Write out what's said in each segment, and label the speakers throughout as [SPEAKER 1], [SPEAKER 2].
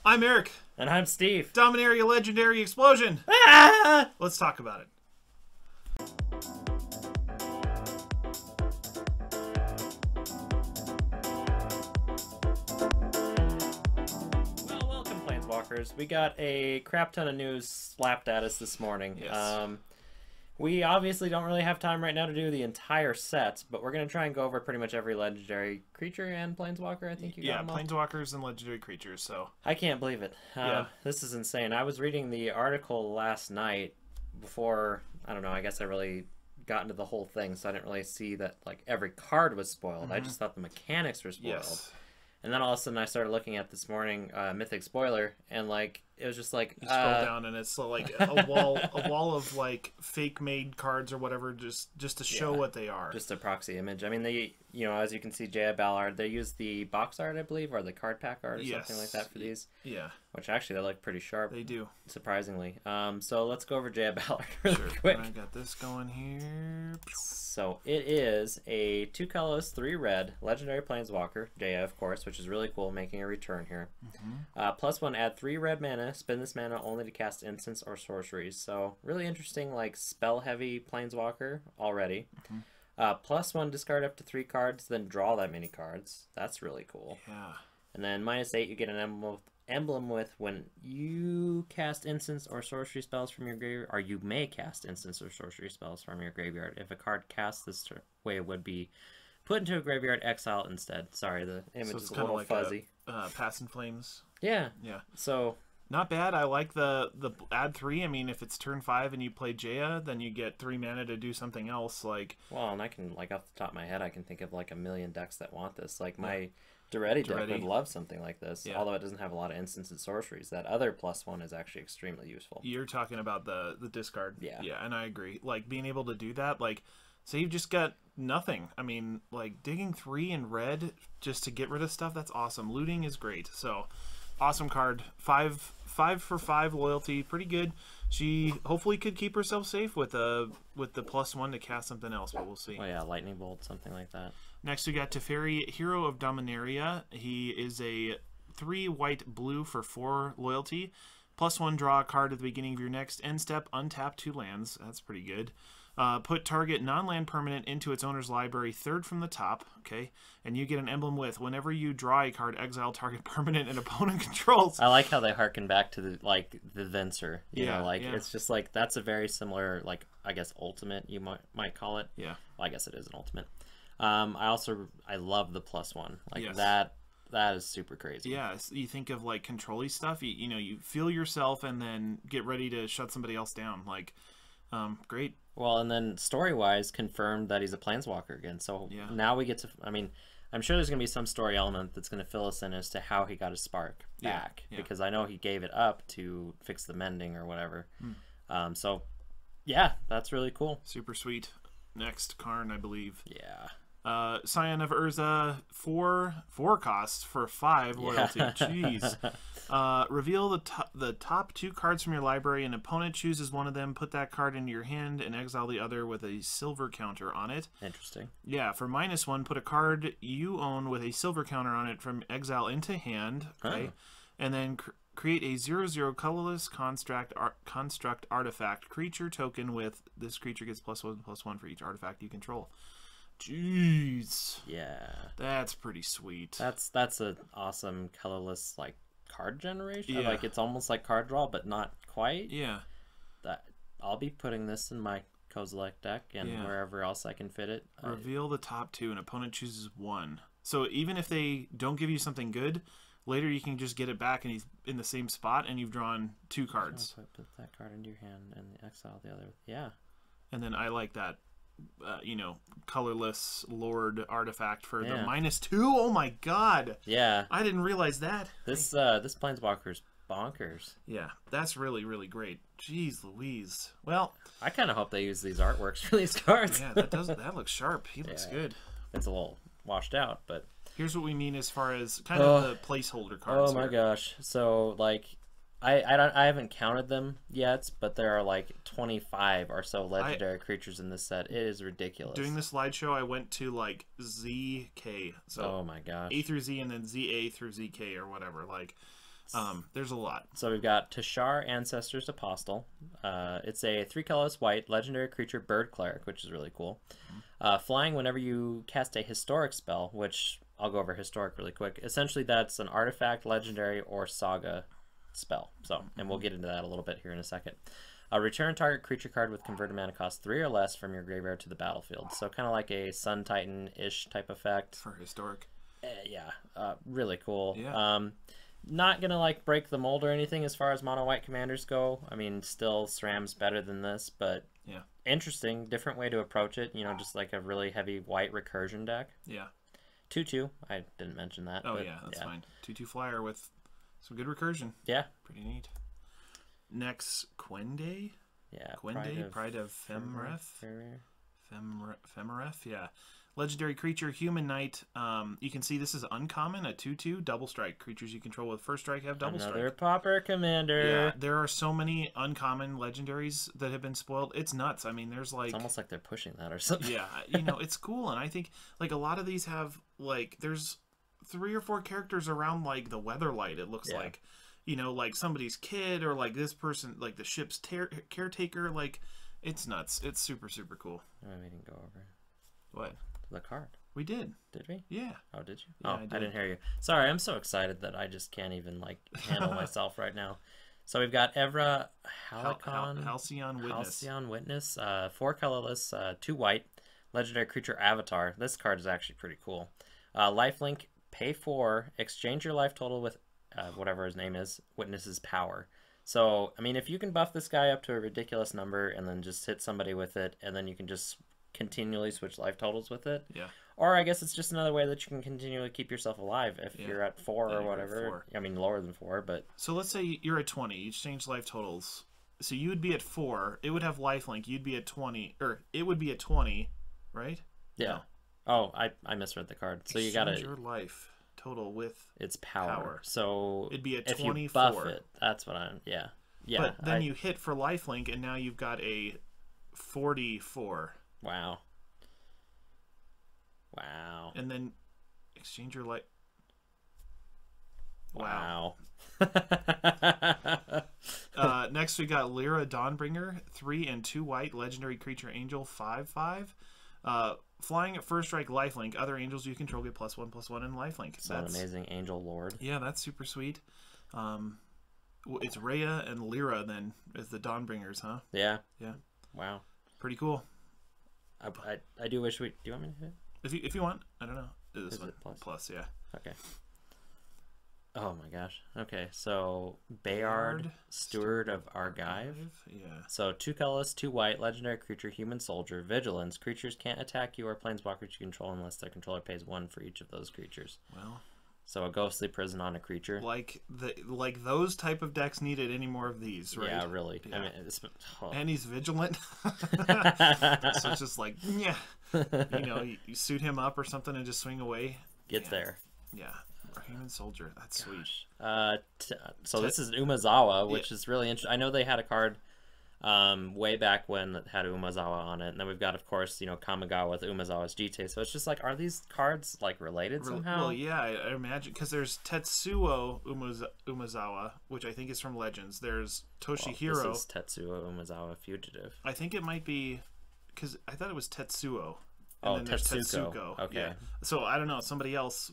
[SPEAKER 1] I'm Eric.
[SPEAKER 2] And I'm Steve.
[SPEAKER 1] Dominaria Legendary Explosion.
[SPEAKER 2] Ah!
[SPEAKER 1] Let's talk about it.
[SPEAKER 2] Well, welcome, Planeswalkers. We got a crap ton of news slapped at us this morning.
[SPEAKER 1] Yes.
[SPEAKER 2] We obviously don't really have time right now to do the entire set, but we're going to try and go over pretty much every legendary creature and planeswalker. I think you got them all.
[SPEAKER 1] Planeswalkers and legendary creatures. So
[SPEAKER 2] I can't believe it. This is insane. I was reading the article last night before, I don't know, I guess I really got into the whole thing, so I didn't really see that like every card was spoiled. I just thought the mechanics were spoiled.
[SPEAKER 1] yes.
[SPEAKER 2] And then all of a sudden I started looking at this morning Mythic Spoiler, and like it was just like
[SPEAKER 1] You scroll down and it's like a wall of like fake made cards or whatever, just to show what they are.
[SPEAKER 2] just a proxy image. I mean, they, you know, as you can see, J.A. Ballard, they use the box art, I believe, or the card pack art or something like that for these.
[SPEAKER 1] Yeah,
[SPEAKER 2] Which actually they look pretty sharp.
[SPEAKER 1] they do.
[SPEAKER 2] Surprisingly. So let's go over J.A. Ballard really quick.
[SPEAKER 1] I got this going here.
[SPEAKER 2] So it is a 2 colors, 3 red, legendary planeswalker, J.A. of course, which is really cool, making a return here. +1, add 3 red mana, spend this mana only to cast instants or sorceries. So really interesting, like spell heavy planeswalker already. +1, discard up to 3 cards, then draw that many cards. That's really cool.
[SPEAKER 1] Yeah.
[SPEAKER 2] And then -8, you get an emblem with when you cast instants or sorcery spells from your graveyard, or you may cast instants or sorcery spells from your graveyard. If a card cast this way, it would be put into a graveyard, exile instead. Sorry, the image is a little
[SPEAKER 1] like
[SPEAKER 2] fuzzy.
[SPEAKER 1] Pass in Flames.
[SPEAKER 2] Yeah. So
[SPEAKER 1] not bad. I like the add 3. I mean, if it's turn 5 and you play Jaya, then you get 3 mana to do something else. Like,
[SPEAKER 2] well, and I can, like, off the top of my head, I can think of like a million decks that want this. Like my Doretti deck would love something like this, although it doesn't have a lot of instants and sorceries. That other +1 is actually extremely useful.
[SPEAKER 1] You're talking about the discard.
[SPEAKER 2] Yeah,
[SPEAKER 1] and I agree. Like, being able to do that, like, say you've just got nothing. I mean, like, digging 3 in red just to get rid of stuff, that's awesome. Looting is great. So, awesome card. 5 for 5 loyalty, pretty good. She hopefully could keep herself safe with the +1 to cast something else, but we'll see.
[SPEAKER 2] Oh yeah, lightning bolt, something like that.
[SPEAKER 1] Next we got Teferi, Hero of Dominaria. He is a 3 white blue for 4 loyalty. +1, draw a card at the beginning of your next end step, untap 2 lands. That's pretty good. Put target non-land permanent into its owner's library, 3rd from the top, okay? And you get an emblem with, whenever you draw a card, exile target permanent and opponent controls.
[SPEAKER 2] I like how they harken back to the Venser. You know, like it's just like that's a very similar, like, I guess ultimate you might call it.
[SPEAKER 1] Yeah.
[SPEAKER 2] Well, I guess it is an ultimate. I love the +1. Like that is super crazy.
[SPEAKER 1] Yeah, you think of like control-y stuff, you know, you feel yourself and then get ready to shut somebody else down. Like, great.
[SPEAKER 2] Well, and then story-wise, confirmed that he's a planeswalker again. So now we get to, I mean, I'm sure there's going to be some story element that's going to fill us in as to how he got his spark back. Because I know he gave it up to fix the mending or whatever. So, yeah, that's really cool.
[SPEAKER 1] Super sweet. Next, Karn, I believe.
[SPEAKER 2] Yeah.
[SPEAKER 1] Scion of Urza, 4 cost for 5 loyalty. Jeez. Reveal the top 2 cards from your library. An opponent chooses one of them. Put that card into your hand and exile the other with a silver counter on it.
[SPEAKER 2] Interesting.
[SPEAKER 1] Yeah, for -1, put a card you own with a silver counter on it from exile into hand. Okay, and then create a 0/0 colorless construct artifact creature token with this creature gets +1/+1 for each artifact you control. Jeez.
[SPEAKER 2] Yeah.
[SPEAKER 1] That's pretty sweet.
[SPEAKER 2] That's an awesome colorless like card generation.
[SPEAKER 1] Yeah.
[SPEAKER 2] Like it's almost like card draw, but not quite.
[SPEAKER 1] Yeah.
[SPEAKER 2] That I'll be putting this in my Kozilek deck and wherever else I can fit it.
[SPEAKER 1] Reveal the top 2. An opponent chooses 1. So even if they don't give you something good, later you can just get it back and he's in the same spot and you've drawn 2 cards.
[SPEAKER 2] Put that card into your hand and exile the other. Yeah.
[SPEAKER 1] And then I like that. You know, colorless Lord artifact for the -2. Oh my god!
[SPEAKER 2] Yeah,
[SPEAKER 1] I didn't realize that.
[SPEAKER 2] This planeswalker's bonkers.
[SPEAKER 1] Yeah, that's really great. Jeez Louise. Well,
[SPEAKER 2] I kind of hope they use these artworks for these cards.
[SPEAKER 1] Yeah, that looks sharp. He looks good.
[SPEAKER 2] It's a little washed out, but
[SPEAKER 1] here's what we mean as far as kind of the placeholder cards.
[SPEAKER 2] Oh my gosh! So like, I haven't counted them yet, but there are like 25 or so legendary creatures in this set. It is ridiculous.
[SPEAKER 1] Doing the slideshow, I went to like ZK. So
[SPEAKER 2] oh my gosh.
[SPEAKER 1] A through Z and then ZA through ZK or whatever. Like There's a lot.
[SPEAKER 2] So we've got Tashar, Ancestors Apostle. It's a 3-colorless white legendary creature bird cleric, which is really cool. Flying whenever you cast a historic spell, which I'll go over historic really quick. Essentially, that's an artifact, legendary, or saga spell. So, and we'll get into that a little bit here in a second. Return target creature card with converted mana cost 3 or less from your graveyard to the battlefield. So kind of like a Sun Titan-ish type effect.
[SPEAKER 1] For historic.
[SPEAKER 2] Yeah, really cool.
[SPEAKER 1] Yeah.
[SPEAKER 2] Not gonna like break the mold or anything as far as mono white commanders go. I mean, still SRAM's better than this, but
[SPEAKER 1] yeah,
[SPEAKER 2] interesting, different way to approach it. You know, just like a really heavy white recursion deck.
[SPEAKER 1] Yeah.
[SPEAKER 2] 2/2. I didn't mention that.
[SPEAKER 1] Oh yeah, that's fine. 2/2 flyer with some good recursion.
[SPEAKER 2] Yeah.
[SPEAKER 1] Pretty neat. Next, Quende.
[SPEAKER 2] Yeah.
[SPEAKER 1] Quende, Pride of Femref. Femref, yeah. Legendary creature, human knight. You can see this is uncommon, a 2/2 double strike. Creatures you control with first strike have double strike.
[SPEAKER 2] Another pauper commander.
[SPEAKER 1] Yeah, there are so many uncommon legendaries that have been spoiled. It's nuts. I mean, there's like...
[SPEAKER 2] It's almost like they're pushing that or something.
[SPEAKER 1] Yeah, you know, it's cool. And I think like a lot of these have like, there's 3 or 4 characters around like the Weatherlight, it looks like. You know, like somebody's kid or like this person, like the ship's caretaker. Like, it's nuts. It's super, super cool.
[SPEAKER 2] Oh, we didn't go over
[SPEAKER 1] What?
[SPEAKER 2] the card.
[SPEAKER 1] We did.
[SPEAKER 2] Did we?
[SPEAKER 1] Yeah.
[SPEAKER 2] Oh, did you?
[SPEAKER 1] Yeah,
[SPEAKER 2] oh, I didn't hear you. Sorry, I'm so excited that I just can't even like handle myself right now. So we've got Evra
[SPEAKER 1] Halcyon Witness.
[SPEAKER 2] Halcyon Witness, 4 colorless, 2 white, legendary creature avatar. This card is actually pretty cool. Lifelink, pay 4, exchange your life total with whatever his name is, Witness's power. So, I mean, if you can buff this guy up to a ridiculous number and then just hit somebody with it, and then you can just continually switch life totals with it.
[SPEAKER 1] Yeah.
[SPEAKER 2] Or I guess it's just another way that you can continually keep yourself alive if you're at 4 or whatever. I mean, lower than 4, but...
[SPEAKER 1] So let's say you're at 20. You exchange life totals. So you would be at 4. It would have lifelink. You'd be at 20. Or it would be at 20, right?
[SPEAKER 2] Yeah. No. Oh, I misread the card. So you gotta...
[SPEAKER 1] Exchange your life total with
[SPEAKER 2] its power. So
[SPEAKER 1] it'd be a 24.
[SPEAKER 2] If you buff it, that's what I'm... Yeah. Yeah.
[SPEAKER 1] But then you hit for lifelink, and now you've got a 44.
[SPEAKER 2] Wow. Wow.
[SPEAKER 1] And then exchange your life...
[SPEAKER 2] Wow.
[SPEAKER 1] Next we got Lyra Dawnbringer, 3 and 2 white, legendary creature angel, 5/5. Flying at first strike, lifelink. Other angels you control get +1/+1 in lifelink.
[SPEAKER 2] So that's an amazing angel lord.
[SPEAKER 1] Yeah, that's super sweet. It's Rhea and Lyra then as the Dawnbringers, huh?
[SPEAKER 2] Yeah.
[SPEAKER 1] Yeah.
[SPEAKER 2] Wow.
[SPEAKER 1] Pretty cool.
[SPEAKER 2] I do wish we... Do you want me to hit it?
[SPEAKER 1] If you want, I don't know. This
[SPEAKER 2] Is
[SPEAKER 1] one
[SPEAKER 2] it plus?
[SPEAKER 1] Plus, yeah.
[SPEAKER 2] Okay. Oh my gosh. Okay, so Bayard, Steward of Argive.
[SPEAKER 1] Yeah.
[SPEAKER 2] So 2 colorless, 2 white, legendary creature, human soldier, vigilance. Creatures can't attack you or planeswalkers you control unless their controller pays 1 for each of those creatures.
[SPEAKER 1] Well,
[SPEAKER 2] so a ghostly prison on a creature.
[SPEAKER 1] Like those type of decks needed any more of these, right?
[SPEAKER 2] Yeah, really.
[SPEAKER 1] Yeah.
[SPEAKER 2] I mean,
[SPEAKER 1] and he's vigilant. So it's just like, yeah, you know, you suit him up or something and just swing away.
[SPEAKER 2] Get there.
[SPEAKER 1] Yeah. Human soldier, that's sweet.
[SPEAKER 2] So this is Umezawa, which is really interesting. I know they had a card way back when that had Umezawa on it, and then we've got, of course, you know, Kamigawa with Umezawa's Jite. So it's just like, are these cards like related somehow?
[SPEAKER 1] Well, yeah, I imagine, because there's Tetsuo Umezawa, which I think is from Legends. There's Toshihiro.
[SPEAKER 2] This is Tetsuo Umezawa Fugitive.
[SPEAKER 1] I think it might be, because I thought it was Tetsuo. And then
[SPEAKER 2] Tetsuko.
[SPEAKER 1] There's Tetsuko.
[SPEAKER 2] Okay.
[SPEAKER 1] Yeah. So I don't know, somebody else,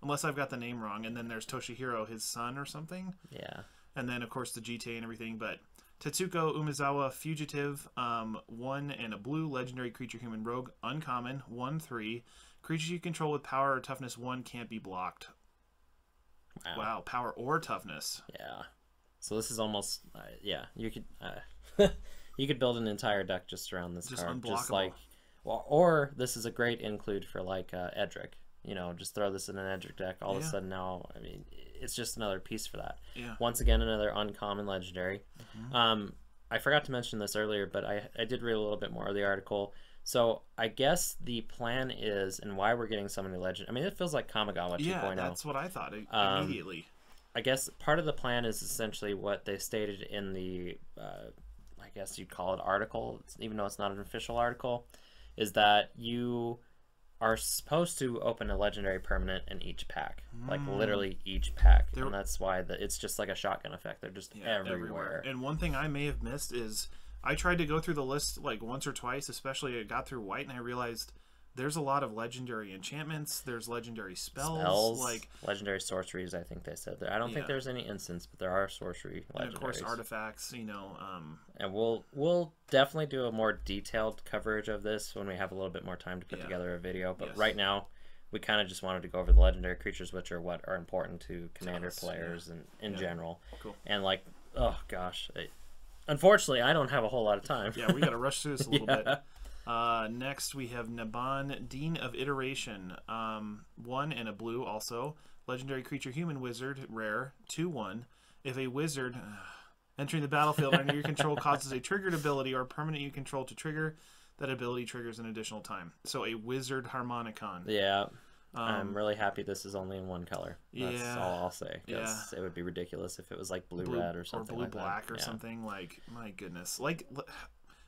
[SPEAKER 1] unless I've got the name wrong. And then there's Toshihiro, his son or something.
[SPEAKER 2] Yeah.
[SPEAKER 1] And then, of course, the Jite and everything. But Tetsuko Umezawa, Fugitive, 1 and a blue, legendary creature, human rogue, uncommon, 1/3. Creatures you control with power or toughness 1 can't be blocked. Wow, power or toughness.
[SPEAKER 2] Yeah. So this is almost, yeah, you could you could build an entire deck just around this card.
[SPEAKER 1] Unblockable.
[SPEAKER 2] Just like... Well, or this is a great include for like Edric. You know, just throw this in an Edric deck. All of a sudden now, I mean, it's just another piece for that.
[SPEAKER 1] Yeah.
[SPEAKER 2] Once again, another uncommon legendary. I forgot to mention this earlier, but I did read a little bit more of the article. So I guess the plan is, and why we're getting so many legend. I mean, it feels like Kamigawa 2.0.
[SPEAKER 1] Yeah, that's what I thought immediately.
[SPEAKER 2] I guess part of the plan is essentially what they stated in the, I guess you'd call it article, even though it's not an official article. Is that you are supposed to open a legendary permanent in each pack, like literally each pack, and that's why it's just like a shotgun effect. They're just everywhere.
[SPEAKER 1] And one thing I may have missed is I tried to go through the list like once or twice, especially I got through white, and I realized there's a lot of legendary enchantments. There's legendary spells, like
[SPEAKER 2] legendary sorceries. I think they said that. I don't think there's any instants, but there are sorcery legendaries.
[SPEAKER 1] And of course artifacts. You know,
[SPEAKER 2] and we'll definitely do a more detailed coverage of this when we have a little bit more time to put together a video. But right now, we kind of just wanted to go over the legendary creatures, which are what are important to Commander players and in general.
[SPEAKER 1] Cool.
[SPEAKER 2] And like, oh gosh, unfortunately, I don't have a whole lot of time.
[SPEAKER 1] Yeah, we got to rush through this a little bit. Next we have Naban, Dean of Iteration. 1 and a blue also. Legendary creature, human wizard, rare, 2/1. If a wizard entering the battlefield under your control causes a triggered ability or permanent you control to trigger, that ability triggers an additional time. So a wizard Harmonicon.
[SPEAKER 2] Yeah. I'm really happy this is only in one color. That's all I'll say.
[SPEAKER 1] Yeah.
[SPEAKER 2] It would be ridiculous if it was like blue-red or something
[SPEAKER 1] or blue-black or something. Like, my goodness. Like,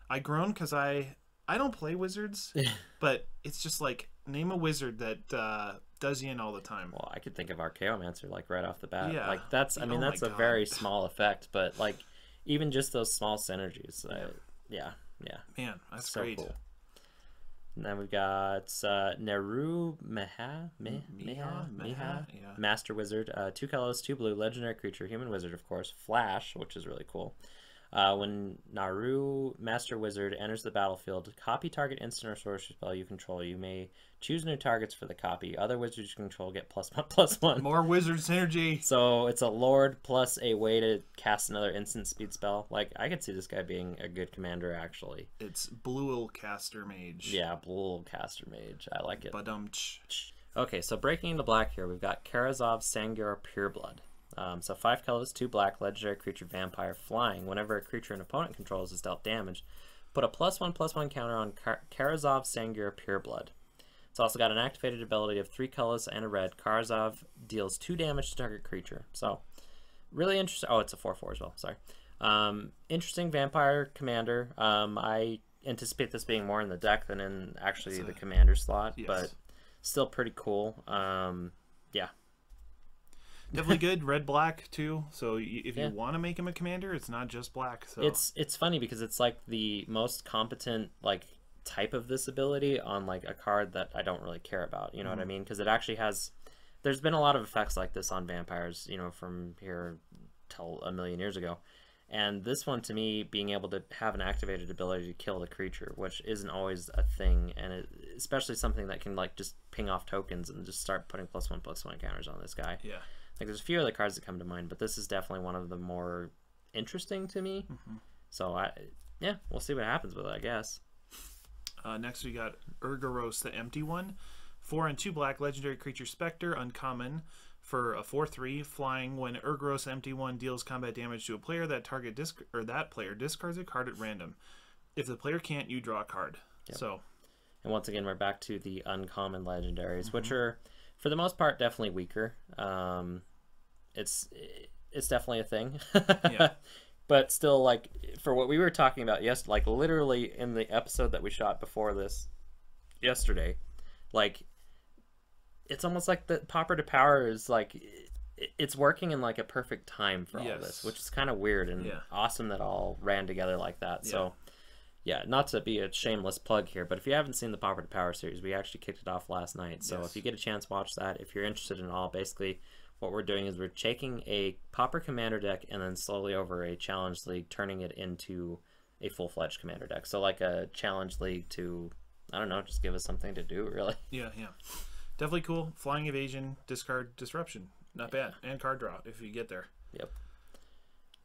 [SPEAKER 1] I groan because I don't play wizards, but it's just like, name a wizard that does you in all the time.
[SPEAKER 2] Well, I could think of Archaeomancer, like, right off the bat.
[SPEAKER 1] Yeah.
[SPEAKER 2] Like, that's, I mean, that's a very small effect, but, like, even just those small synergies. Yeah.
[SPEAKER 1] Man, that's
[SPEAKER 2] so
[SPEAKER 1] great.
[SPEAKER 2] Cool. And then we've got Neru Meha, Master Wizard, 2 colors, 2 blue, legendary creature, human wizard, of course, Flash, which is really cool. When Naru Master Wizard enters the battlefield, copy target instant or sorcery spell you control. You may choose new targets for the copy. Other wizards you control get +1/+1.
[SPEAKER 1] More wizard synergy.
[SPEAKER 2] So it's a lord plus a way to cast another instant speed spell. Like, I could see this guy being a good commander, actually.
[SPEAKER 1] It's Blue Caster Mage.
[SPEAKER 2] Yeah, Blue Caster Mage. I like it.
[SPEAKER 1] Badumch.
[SPEAKER 2] Okay, so breaking into black here, we've got Karazov Sangura Pureblood. So 5 colors, 2 black, legendary creature, vampire, flying. Whenever a creature an opponent controls is dealt damage, put a +1/+1 counter on Karazov Sangura Pureblood. It's also got an activated ability of 3 colors and a red. Karazov deals 2 damage to target creature. So, really interesting. Oh, it's a 4/4 as well. Sorry. Interesting vampire commander. I anticipate this being more in the deck than in actually the commander slot, but still pretty cool. Yeah.
[SPEAKER 1] Definitely good. Red black too. So if you want to make him a commander, it's not just black. So
[SPEAKER 2] it's funny because it's like the most competent like type of this ability on like a card that I don't really care about. You know what I mean? Because it actually has. There's been a lot of effects like this on vampires. You know, from here till a million years ago. And this one, to me, being able to have an activated ability to kill the creature, which isn't always a thing, and especially something that can like just ping off tokens and just start putting +1/+1 counters on this guy.
[SPEAKER 1] Yeah.
[SPEAKER 2] Like, there's a few other cards that come to mind, but this is definitely one of the more interesting to me. So, we'll see what happens with it, I guess.
[SPEAKER 1] Next, we got Urgaros, the Empty One. 4 and 2 black, legendary creature, Spectre, uncommon, for a 4/3, flying. When Urgaros Empty One deals combat damage to a player, that player discards a card at random. If the player can't, you draw a card.
[SPEAKER 2] Yep.
[SPEAKER 1] So,
[SPEAKER 2] and once again, we're back to the uncommon legendaries, which are, for the most part, definitely weaker. It's definitely a thing. But still, like, for what we were talking about like literally in the episode that we shot before this yesterday, like, it's almost like the Pauper to Power is like, it's working in like a perfect time for all this, which is kind of weird and awesome that all ran together like that. So yeah, not to be a shameless plug here, but if you haven't seen the Pauper to Power series, we actually kicked it off last night. So if you get a chance, watch that. If you're interested in all, basically what we're doing is we're taking a Pauper commander deck and then slowly over a challenge league, turning it into a full-fledged commander deck. So like a challenge league to, I don't know, just give us something to do, really.
[SPEAKER 1] Yeah. Definitely cool. Flying evasion, discard disruption. Not bad. And card draw if you get there.
[SPEAKER 2] Yep.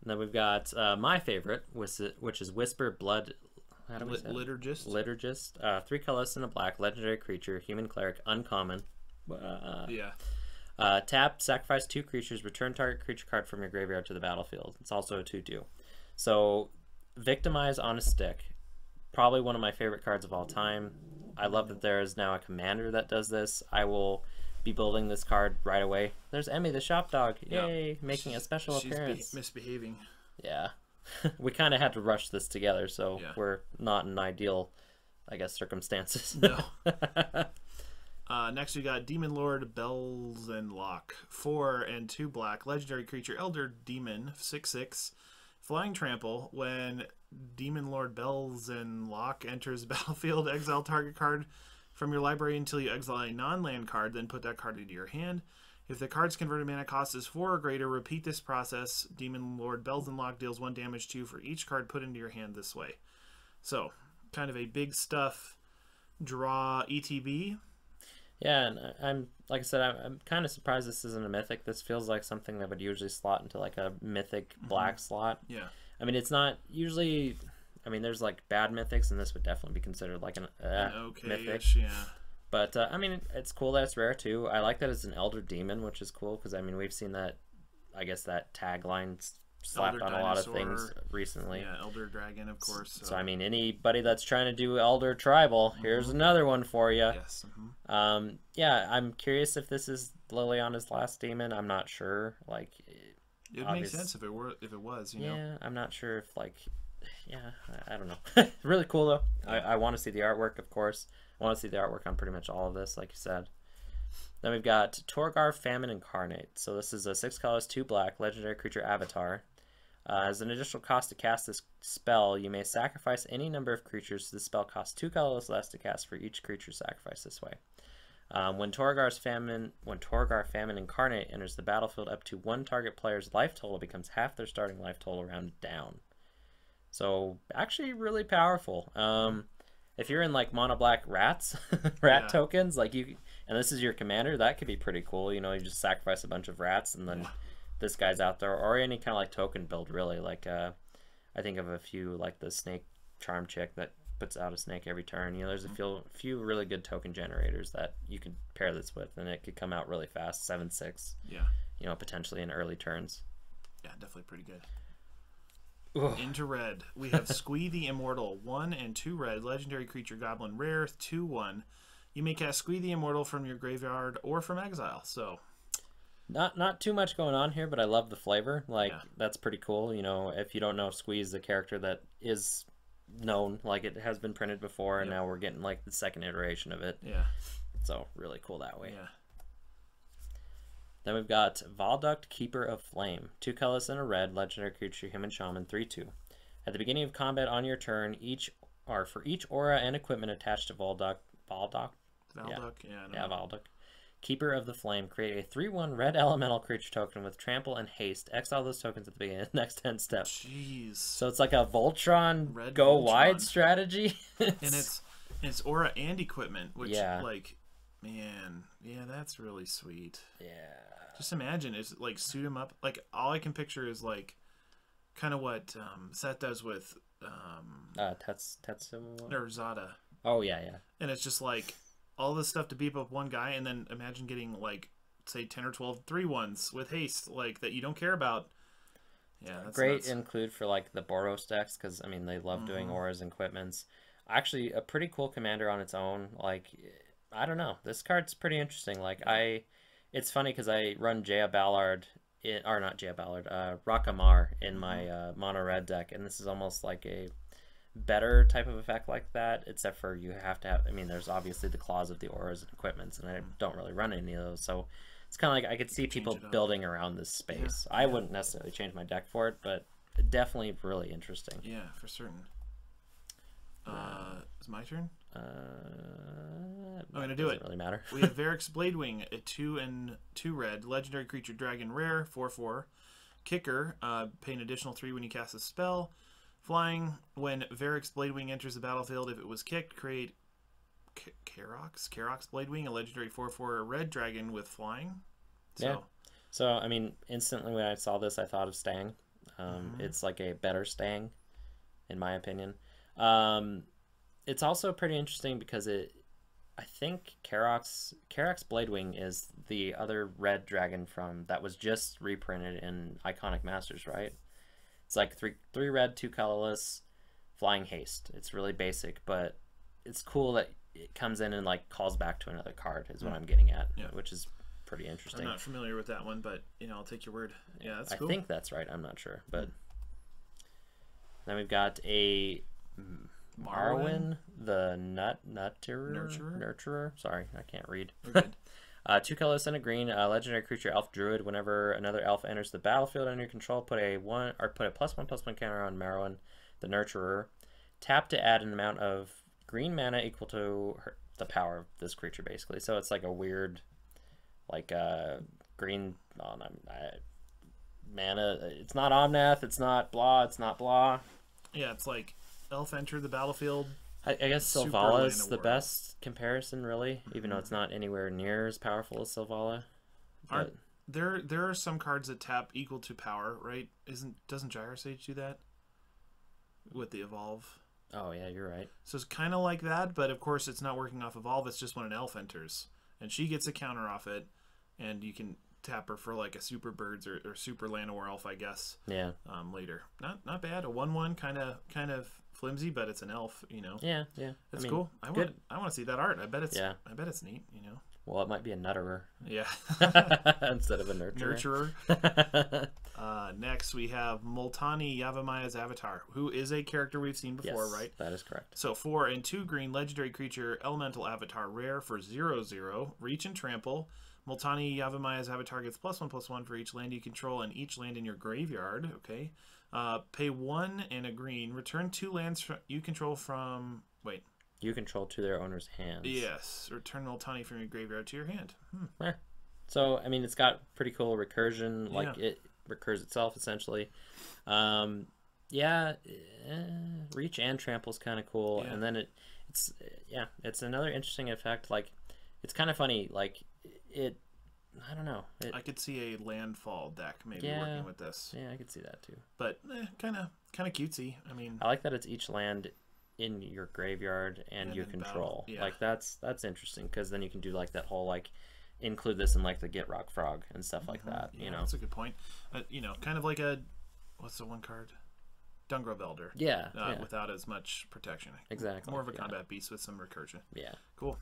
[SPEAKER 2] And then we've got my favorite, which is Whisper Blood. How do we say
[SPEAKER 1] Liturgist.
[SPEAKER 2] Liturgist. 3 colors and a black, legendary creature, human cleric, uncommon. Tap, sacrifice 2 creatures, return target creature card from your graveyard to the battlefield. It's also a 2/2. So, Victimize on a stick. Probably one of my favorite cards of all time. I love that there is now a commander that does this. I will be building this card right away. There's Emmy the shop dog. Yay! Making a special appearance.
[SPEAKER 1] She's misbehaving.
[SPEAKER 2] Yeah. We kind of had to rush this together, so we're not in ideal, I guess, circumstances.
[SPEAKER 1] No. Next we got Demon Lord Belzenlock, 4 and 2 black, legendary creature, Elder Demon, 6/6, flying trample. When Demon Lord Belzenlock enters the battlefield, exile target card from your library until you exile a non-land card, then put that card into your hand. If the card's converted mana cost is 4 or greater, repeat this process. Demon Lord Belzenlock deals 1 damage to you for each card put into your hand this way. So, kind of a big stuff draw ETB.
[SPEAKER 2] Yeah, and I'm like I said, I'm kind of surprised this isn't a mythic. This feels like something that would usually slot into like a mythic black slot.
[SPEAKER 1] Yeah.
[SPEAKER 2] I mean, it's not usually. I mean, there's like bad mythics, and this would definitely be considered like an mythic.
[SPEAKER 1] Yeah.
[SPEAKER 2] But I mean, it's cool that it's rare too. I like that it's an Elder Demon, which is cool because I mean, we've seen that. I guess that tagline slapped
[SPEAKER 1] Elder
[SPEAKER 2] on
[SPEAKER 1] Dinosaur,
[SPEAKER 2] a lot of things recently.
[SPEAKER 1] Yeah, Elder Dragon, of course.
[SPEAKER 2] So I mean, anybody that's trying to do Elder Tribal, here's another one for you.
[SPEAKER 1] Yes.
[SPEAKER 2] Yeah, I'm curious if this is Liliana's last demon. I'm not sure. Like,
[SPEAKER 1] it would make sense if it was. You know.
[SPEAKER 2] Yeah, I'm not sure if like. Yeah, I don't know. Really cool though. I want to see the artwork, of course. I want to see the artwork on pretty much all of this, like you said. Then we've got Torgar Famine Incarnate. So this is a 6 colors, 2 black, legendary creature avatar. As an additional cost to cast this spell, you may sacrifice any number of creatures. The spell costs 2 colorless less to cast for each creature sacrificed this way. When Torgar Famine Incarnate enters the battlefield, up to 1 target player's life total becomes half their starting life total rounded down. So actually really powerful. If you're in like mono black rats, tokens, like and this is your commander, that could be pretty cool. You know, you just sacrifice a bunch of rats and then this guy's out there, or any kind of like token build really. Like I think of a few like the snake charm chick that puts out a snake every turn. You know, there's a few really good token generators that you could pair this with, and it could come out really fast, 7/6.
[SPEAKER 1] Yeah.
[SPEAKER 2] You know, potentially in early turns.
[SPEAKER 1] Yeah, definitely pretty good. Into red, we have Squee the Immortal, 1 and 2 red, legendary creature, goblin, rare, 2/1. You may cast Squee the Immortal from your graveyard or from exile. So,
[SPEAKER 2] not too much going on here, but I love the flavor. Like that's pretty cool. You know, if you don't know, Squee is a character that is known, like it has been printed before, and now we're getting like the second iteration of it.
[SPEAKER 1] Yeah.
[SPEAKER 2] So really cool that way.
[SPEAKER 1] Yeah.
[SPEAKER 2] Then we've got Valduct, Keeper of Flame. 2 colors and a red, legendary creature, human shaman, 3/2. At the beginning of combat on your turn, for each aura and equipment attached to Valduct, Valduct, Keeper of the Flame, create a 3/1 red elemental creature token with trample and haste. Exile those tokens at the beginning of the next 10 steps.
[SPEAKER 1] Jeez.
[SPEAKER 2] So it's like a Voltron
[SPEAKER 1] red
[SPEAKER 2] go
[SPEAKER 1] Voltron.
[SPEAKER 2] wide strategy.
[SPEAKER 1] And it's aura and equipment, which like, man, yeah, that's really sweet.
[SPEAKER 2] Yeah.
[SPEAKER 1] Just imagine, it's like suit him up. Like all I can picture is like kind of what Seth does with
[SPEAKER 2] Tetsuo
[SPEAKER 1] or Zada.
[SPEAKER 2] Oh yeah.
[SPEAKER 1] And it's just like all this stuff to beep up one guy, and then imagine getting like say 10 or 12 3/1s with haste, like that you don't care about. Yeah, that's
[SPEAKER 2] great
[SPEAKER 1] nuts.
[SPEAKER 2] include for like the Boros decks, because I mean they love doing auras and equipments. Actually, a pretty cool commander on its own. Like I don't know, this card's pretty interesting. Like it's funny because I run Rakamar in my mono red deck, and this is almost like a better type of effect like that, except for you have to have, I mean, there's obviously the clause of the auras and equipments, and I don't really run any of those, so it's kind of like I could see people building around this space. I wouldn't necessarily change my deck for it, but definitely really interesting.
[SPEAKER 1] Yeah, for certain. It's my turn? I'm going to do it.
[SPEAKER 2] Doesn't really matter.
[SPEAKER 1] We have Varric's Bladewing, a 2 and 2 red, legendary creature, dragon, rare, 4/4. Kicker, pay an additional 3 when you cast a spell. Flying, when Varric's Bladewing enters the battlefield, if it was kicked, create Karok's Bladewing, a legendary 4/4 red dragon with flying.
[SPEAKER 2] So, I mean, instantly when I saw this, I thought of Stang. It's like a better Stang, in my opinion. It's also pretty interesting because I think Karok's Bladewing is the other red dragon that was just reprinted in Iconic Masters, right? It's like three red, 2 colorless, flying haste. It's really basic, but it's cool that it comes in and like calls back to another card is what I'm getting at, which is pretty interesting.
[SPEAKER 1] I'm not familiar with that one, but I'll take your word. Yeah, that's cool.
[SPEAKER 2] I think that's right. I'm not sure, but then we've got a Marwyn the Nurturer. Sorry, I can't read.
[SPEAKER 1] You're good.
[SPEAKER 2] 2 colors and a green. Legendary creature, elf druid. Whenever another elf enters the battlefield under your control, put a +1/+1 counter on Marwyn the Nurturer. Tap to add an amount of green mana equal to the power of this creature, basically. So it's like a weird, like green mana. It's not Omnath. It's not blah. It's not blah.
[SPEAKER 1] Yeah, it's like elf enter the battlefield.
[SPEAKER 2] I guess Sylvala is the best comparison, really, even though it's not anywhere near as powerful as Sylvala. But
[SPEAKER 1] There are some cards that tap equal to power, right? Doesn't Gyre Sage do that with the evolve?
[SPEAKER 2] Oh yeah, you're right.
[SPEAKER 1] So it's kind of like that, but of course it's not working off evolve. It's just when an elf enters, and she gets a counter off it, and you can tap her for like a super birds or super Llanowar elf, I guess.
[SPEAKER 2] Yeah.
[SPEAKER 1] Later, not bad. A 1/1 kind of flimsy, but it's an elf, you know.
[SPEAKER 2] Yeah.
[SPEAKER 1] That's cool. I want to see that art. I bet it's neat, you know.
[SPEAKER 2] Well, it might be a Nutterer.
[SPEAKER 1] Yeah.
[SPEAKER 2] Instead of a Nurturer.
[SPEAKER 1] Next, we have Multani Yavamaya's Avatar, who is a character we've seen before,
[SPEAKER 2] yes,
[SPEAKER 1] right?
[SPEAKER 2] That is correct.
[SPEAKER 1] So 4 and 2 green, legendary creature, elemental avatar, rare for 0/0, reach and trample. Multani Yavamaya's Avatar gets +1/+1 for each land you control and each land in your graveyard. Okay. Pay 1 and a green. Return 2 lands you control from... Wait.
[SPEAKER 2] You control to their owner's hands.
[SPEAKER 1] Yes. Return Multani from your graveyard to your hand.
[SPEAKER 2] Yeah. So, I mean, it's got pretty cool recursion. Like, it recurs itself, essentially. Reach and trample is kind of cool. Yeah. And then it's another interesting effect. Like, it's kind of funny. Like, I don't know.
[SPEAKER 1] I could see a landfall deck maybe working with this.
[SPEAKER 2] Yeah, I could see that too.
[SPEAKER 1] But kind of cutesy. I mean,
[SPEAKER 2] I like that it's each land in your graveyard and you control. Yeah. Like that's interesting because then you can do like that whole like include this in like the Get Rock Frog and stuff like that.
[SPEAKER 1] Yeah,
[SPEAKER 2] you know,
[SPEAKER 1] that's a good point. You know, kind of like a what's the one card? Dungrove Elder.
[SPEAKER 2] Yeah,
[SPEAKER 1] without as much protection.
[SPEAKER 2] Exactly.
[SPEAKER 1] More of a combat beast with some recursion.
[SPEAKER 2] Yeah.
[SPEAKER 1] Cool.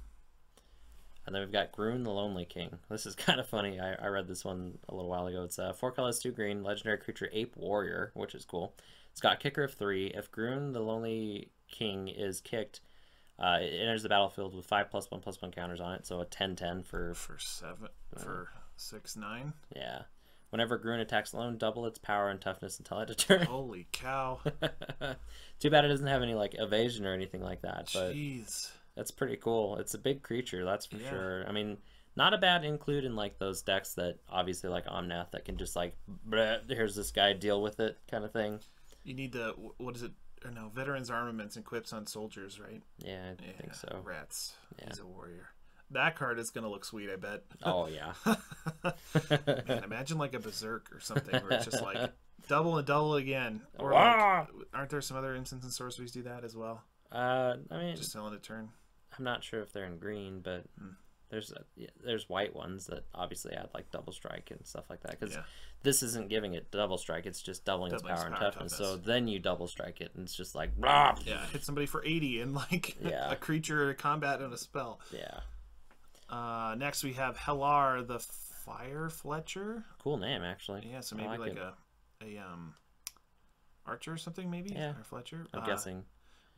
[SPEAKER 2] And then we've got Grune the Lonely King. This is kind of funny. I read this one a little while ago. It's 4 colors, 2 green, legendary creature, Ape Warrior, which is cool. It's got kicker of 3. If Grune the Lonely King is kicked, it enters the battlefield with 5 +1/+1 counters on it. So a 10/10 for
[SPEAKER 1] 6/9.
[SPEAKER 2] Yeah. Whenever Grune attacks alone, double its power and toughness until end of turn.
[SPEAKER 1] Holy cow!
[SPEAKER 2] Too bad it doesn't have any like evasion or anything like that. But
[SPEAKER 1] jeez.
[SPEAKER 2] That's pretty cool. It's a big creature, that's for sure. I mean, not a bad include in like those decks that obviously like Omnath that can just like, here's this guy, deal with it kind of thing.
[SPEAKER 1] You need the, what is it? Or no, Veterans Armaments and Quips on Soldiers, right?
[SPEAKER 2] Yeah, I think so.
[SPEAKER 1] Rats.
[SPEAKER 2] Yeah.
[SPEAKER 1] He's a warrior. That card is going to look sweet, I bet.
[SPEAKER 2] Oh, yeah.
[SPEAKER 1] Man, imagine like a Berserk or something where it's just like double and double again. Or like, aren't there some other instants and sorceries do that as well?
[SPEAKER 2] I mean,
[SPEAKER 1] just telling a turn.
[SPEAKER 2] I'm not sure if they're in green, but there's white ones that obviously add like double strike and stuff like that. Because this isn't giving it double strike; it's just doubling its power and toughness. So then you double strike it, and it's just like blah.
[SPEAKER 1] Yeah, hit somebody for 80 and like a creature, a combat, and a spell.
[SPEAKER 2] Yeah.
[SPEAKER 1] Next we have Hellar the Fire Fletcher.
[SPEAKER 2] Cool name, actually.
[SPEAKER 1] Yeah, so maybe like a archer or something, maybe.
[SPEAKER 2] Yeah,
[SPEAKER 1] or Fletcher.
[SPEAKER 2] I'm guessing.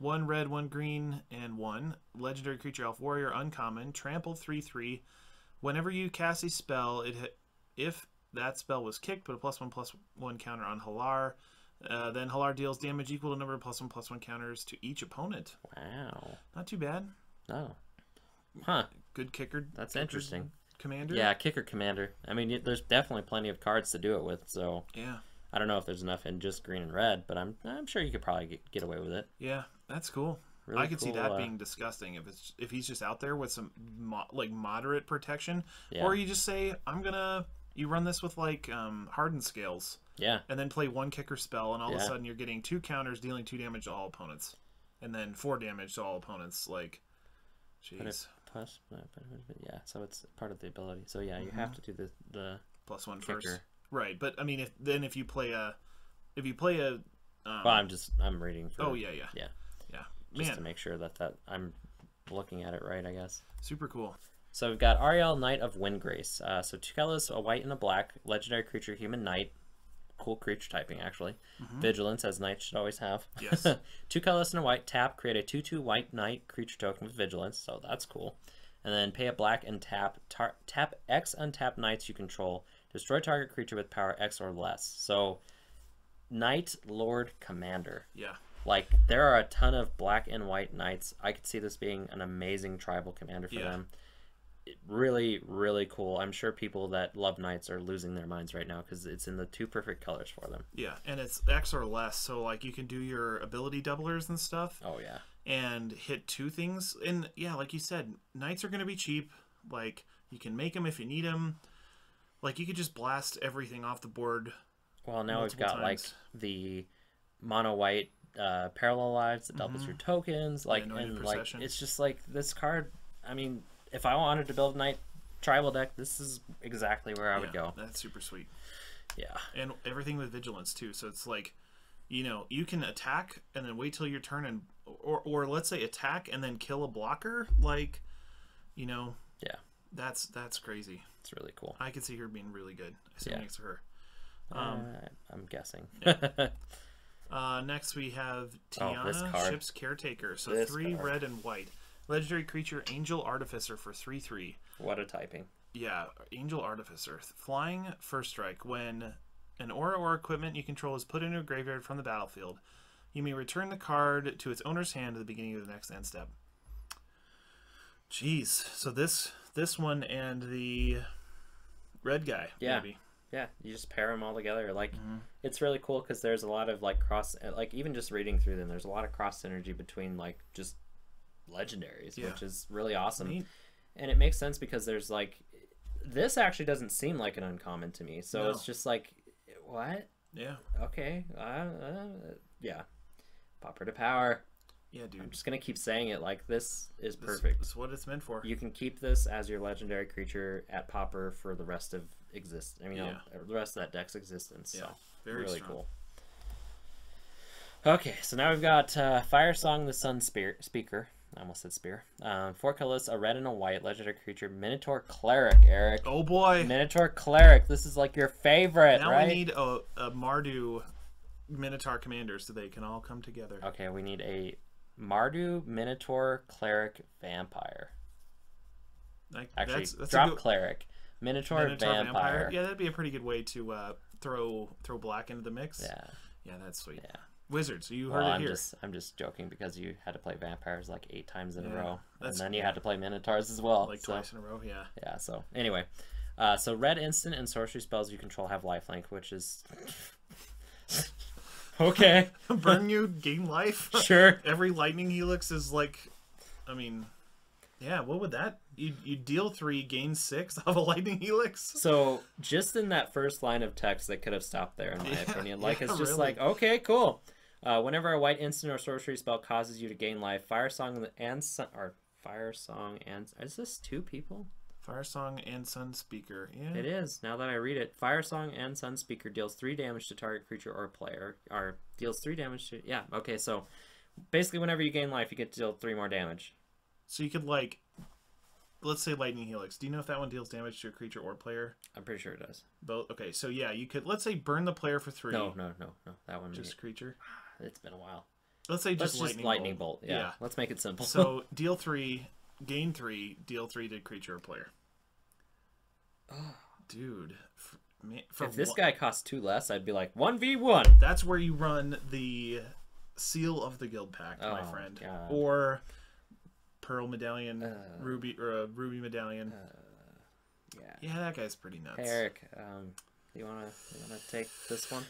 [SPEAKER 1] 1 red, 1 green, and 1. Legendary creature, elf warrior, uncommon, trampled 3/3. Whenever you cast a spell, if that spell was kicked, put a +1/+1 counter on Hellar. Then Hellar deals damage equal to number of +1/+1 counters to each opponent.
[SPEAKER 2] Wow.
[SPEAKER 1] Not too bad.
[SPEAKER 2] No. Huh.
[SPEAKER 1] Good kicker.
[SPEAKER 2] That's interesting.
[SPEAKER 1] Commander.
[SPEAKER 2] Yeah, kicker commander. I mean, there's definitely plenty of cards to do it with, so.
[SPEAKER 1] Yeah.
[SPEAKER 2] I don't know if there's enough in just green and red, but I'm sure you could probably get away with it.
[SPEAKER 1] Yeah, that's cool. Really I could see that being disgusting if he's just out there with some moderate protection, or you just say you run this with like hardened scales, and then play 1 kicker spell, and all of a sudden you're getting 2 counters, dealing 2 damage to all opponents, and then 4 damage to all opponents. Like, jeez.
[SPEAKER 2] Yeah, so it's part of the ability. So yeah, you have to do the
[SPEAKER 1] +1
[SPEAKER 2] kicker.
[SPEAKER 1] First. Right, but I mean, if you play a,
[SPEAKER 2] well, I'm reading.
[SPEAKER 1] For, yeah.
[SPEAKER 2] Just to make sure that I'm looking at it right, I guess.
[SPEAKER 1] Super cool.
[SPEAKER 2] So we've got Ariel, Knight of Windgrace. So 2 colors, a white and a black, legendary creature, human knight. cool creature typing, actually. Vigilance, as knights should always have.
[SPEAKER 1] Yes.
[SPEAKER 2] 2 colorless and a white. Tap, create a 2/2 white knight creature token with Vigilance, so that's cool. And then pay a black and tap X untapped knights you control. Destroy target creature with power X or less. So, Knight Lord Commander.
[SPEAKER 1] Yeah.
[SPEAKER 2] Like, there are a ton of black and white knights. I could see this being an amazing tribal commander for them. Really, really cool. I'm sure people that love knights are losing their minds right now because it's in the 2 perfect colors for them.
[SPEAKER 1] Yeah, and it's X or less, so like you can do your ability doublers and stuff.
[SPEAKER 2] Oh yeah.
[SPEAKER 1] And hit 2 things. And yeah, like you said, knights are going to be cheap. Like, you can make them if you need them. Like, you could just blast everything off the board.
[SPEAKER 2] Well, now we've got like the mono white parallel lives that doubles your tokens. Like, and like it's just like this card. I mean, if I wanted to build a knight tribal deck, this is exactly where I would go.
[SPEAKER 1] That's super sweet.
[SPEAKER 2] Yeah.
[SPEAKER 1] And everything with vigilance too. So it's like, you know, you can attack and then wait till your turn and or let's say attack and then kill a blocker. Like, you know.
[SPEAKER 2] Yeah.
[SPEAKER 1] That's crazy.
[SPEAKER 2] It's really cool.
[SPEAKER 1] I could see her being really good. I see next to her.
[SPEAKER 2] I'm guessing.
[SPEAKER 1] Next we have Tiana, Ship's Caretaker. So
[SPEAKER 2] this
[SPEAKER 1] 3 red and white. Legendary creature, Angel Artificer for 3/3.
[SPEAKER 2] What a typing.
[SPEAKER 1] Yeah, Angel Artificer. Flying, first strike. When an aura or equipment you control is put into a graveyard from the battlefield, you may return the card to its owner's hand at the beginning of the next end step. Jeez. So this one and the red guy, maybe.
[SPEAKER 2] Yeah, you just pair them all together. Like, it's really cool because there's a lot of, like, cross... Like, even just reading through them, there's a lot of cross synergy between, like, just legendaries, which is really awesome.
[SPEAKER 1] Neat.
[SPEAKER 2] And it makes sense because there's, like... This actually doesn't seem like an uncommon to me. So it's just like, what?
[SPEAKER 1] Yeah.
[SPEAKER 2] Okay. Yeah. Popper to power.
[SPEAKER 1] Yeah, dude.
[SPEAKER 2] I'm just going to keep saying it. Like, this is perfect.
[SPEAKER 1] This is what it's meant for.
[SPEAKER 2] You can keep this as your legendary creature at Popper for the rest of the rest of that deck's existence.
[SPEAKER 1] Yeah,
[SPEAKER 2] so
[SPEAKER 1] very
[SPEAKER 2] really
[SPEAKER 1] strong.
[SPEAKER 2] Cool. Okay, so now we've got Fire Song the Sun Speaker. I almost said spear. 4 colors, a red and a white legendary creature, Minotaur Cleric. Eric.
[SPEAKER 1] Oh boy,
[SPEAKER 2] Minotaur Cleric. This is like your favorite,
[SPEAKER 1] now
[SPEAKER 2] right?
[SPEAKER 1] we need a Mardu Minotaur commander so they can all come together.
[SPEAKER 2] Okay, we need a Mardu Minotaur Cleric Vampire.
[SPEAKER 1] Like,
[SPEAKER 2] Actually,
[SPEAKER 1] that's
[SPEAKER 2] drop Cleric. Minotaur Vampire.
[SPEAKER 1] Yeah, that'd be a pretty good way to throw black into the mix. Yeah, that's sweet.
[SPEAKER 2] Yeah.
[SPEAKER 1] Wizards, you heard it here.
[SPEAKER 2] I'm just joking because you had to play vampires like 8 times in a row, and then you had to play minotaurs as well,
[SPEAKER 1] like twice in a row. Yeah.
[SPEAKER 2] Yeah. So anyway, so red instant and sorcery spells you control have lifelink, which is okay.
[SPEAKER 1] Burn you, gain life.
[SPEAKER 2] Sure.
[SPEAKER 1] Every lightning helix is like, I mean, yeah. What would that? You deal 3, gain 6 of a lightning helix.
[SPEAKER 2] So just in that first line of text, they could have stopped there, in my opinion. Like it's just like, okay, cool. Whenever a white instant or sorcery spell causes you to gain life, Fire Song and is this 2 people?
[SPEAKER 1] Fire Song and Sun Speaker. Yeah.
[SPEAKER 2] It is. Now that I read it, Fire Song and Sun Speaker deals 3 damage to target creature or player, or deals 3 damage to okay. So basically, whenever you gain life, you get to deal 3 more damage.
[SPEAKER 1] So you could like, let's say lightning helix. Do you know if that one deals damage to a creature or player?
[SPEAKER 2] I'm pretty sure it does.
[SPEAKER 1] Both. Okay, so yeah, you could let's say burn the player for 3.
[SPEAKER 2] No. That one
[SPEAKER 1] just creature.
[SPEAKER 2] It's been a while.
[SPEAKER 1] Let's say just
[SPEAKER 2] lightning bolt. Yeah. Let's make it simple.
[SPEAKER 1] So deal 3, gain 3, deal 3 to creature or player. Dude,
[SPEAKER 2] if this guy costs 2 less, I'd be like 1v1.
[SPEAKER 1] That's where you run the Seal of the Guild Pact, my friend,
[SPEAKER 2] God.
[SPEAKER 1] or Pearl Medallion, Ruby or a Ruby Medallion. Yeah, that guy's pretty nuts.
[SPEAKER 2] Hey, Eric, you wanna take this one?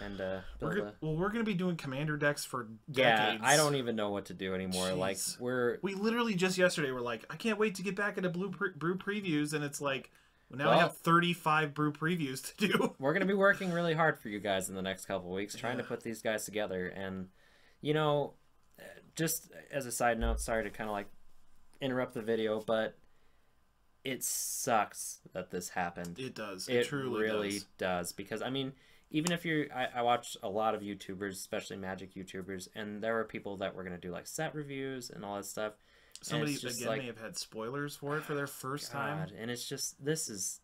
[SPEAKER 2] And
[SPEAKER 1] we're gonna be doing commander decks for decades.
[SPEAKER 2] I don't even know what to do anymore. Jeez. Like we
[SPEAKER 1] literally just yesterday were like, I can't wait to get back into brew previews, and it's like now I have 35 brew previews to do.
[SPEAKER 2] We're gonna be working really hard for you guys in the next couple of weeks, trying to put these guys together. And just as a side note, sorry to kind of like interrupt the video, but it sucks that this happened.
[SPEAKER 1] It does.
[SPEAKER 2] It truly really does. Because I mean, even if I watch a lot of YouTubers, especially Magic YouTubers, and there were people that were going to do like set reviews and all that stuff.
[SPEAKER 1] Somebody again may have had spoilers for it for their first time.
[SPEAKER 2] And it's just, this is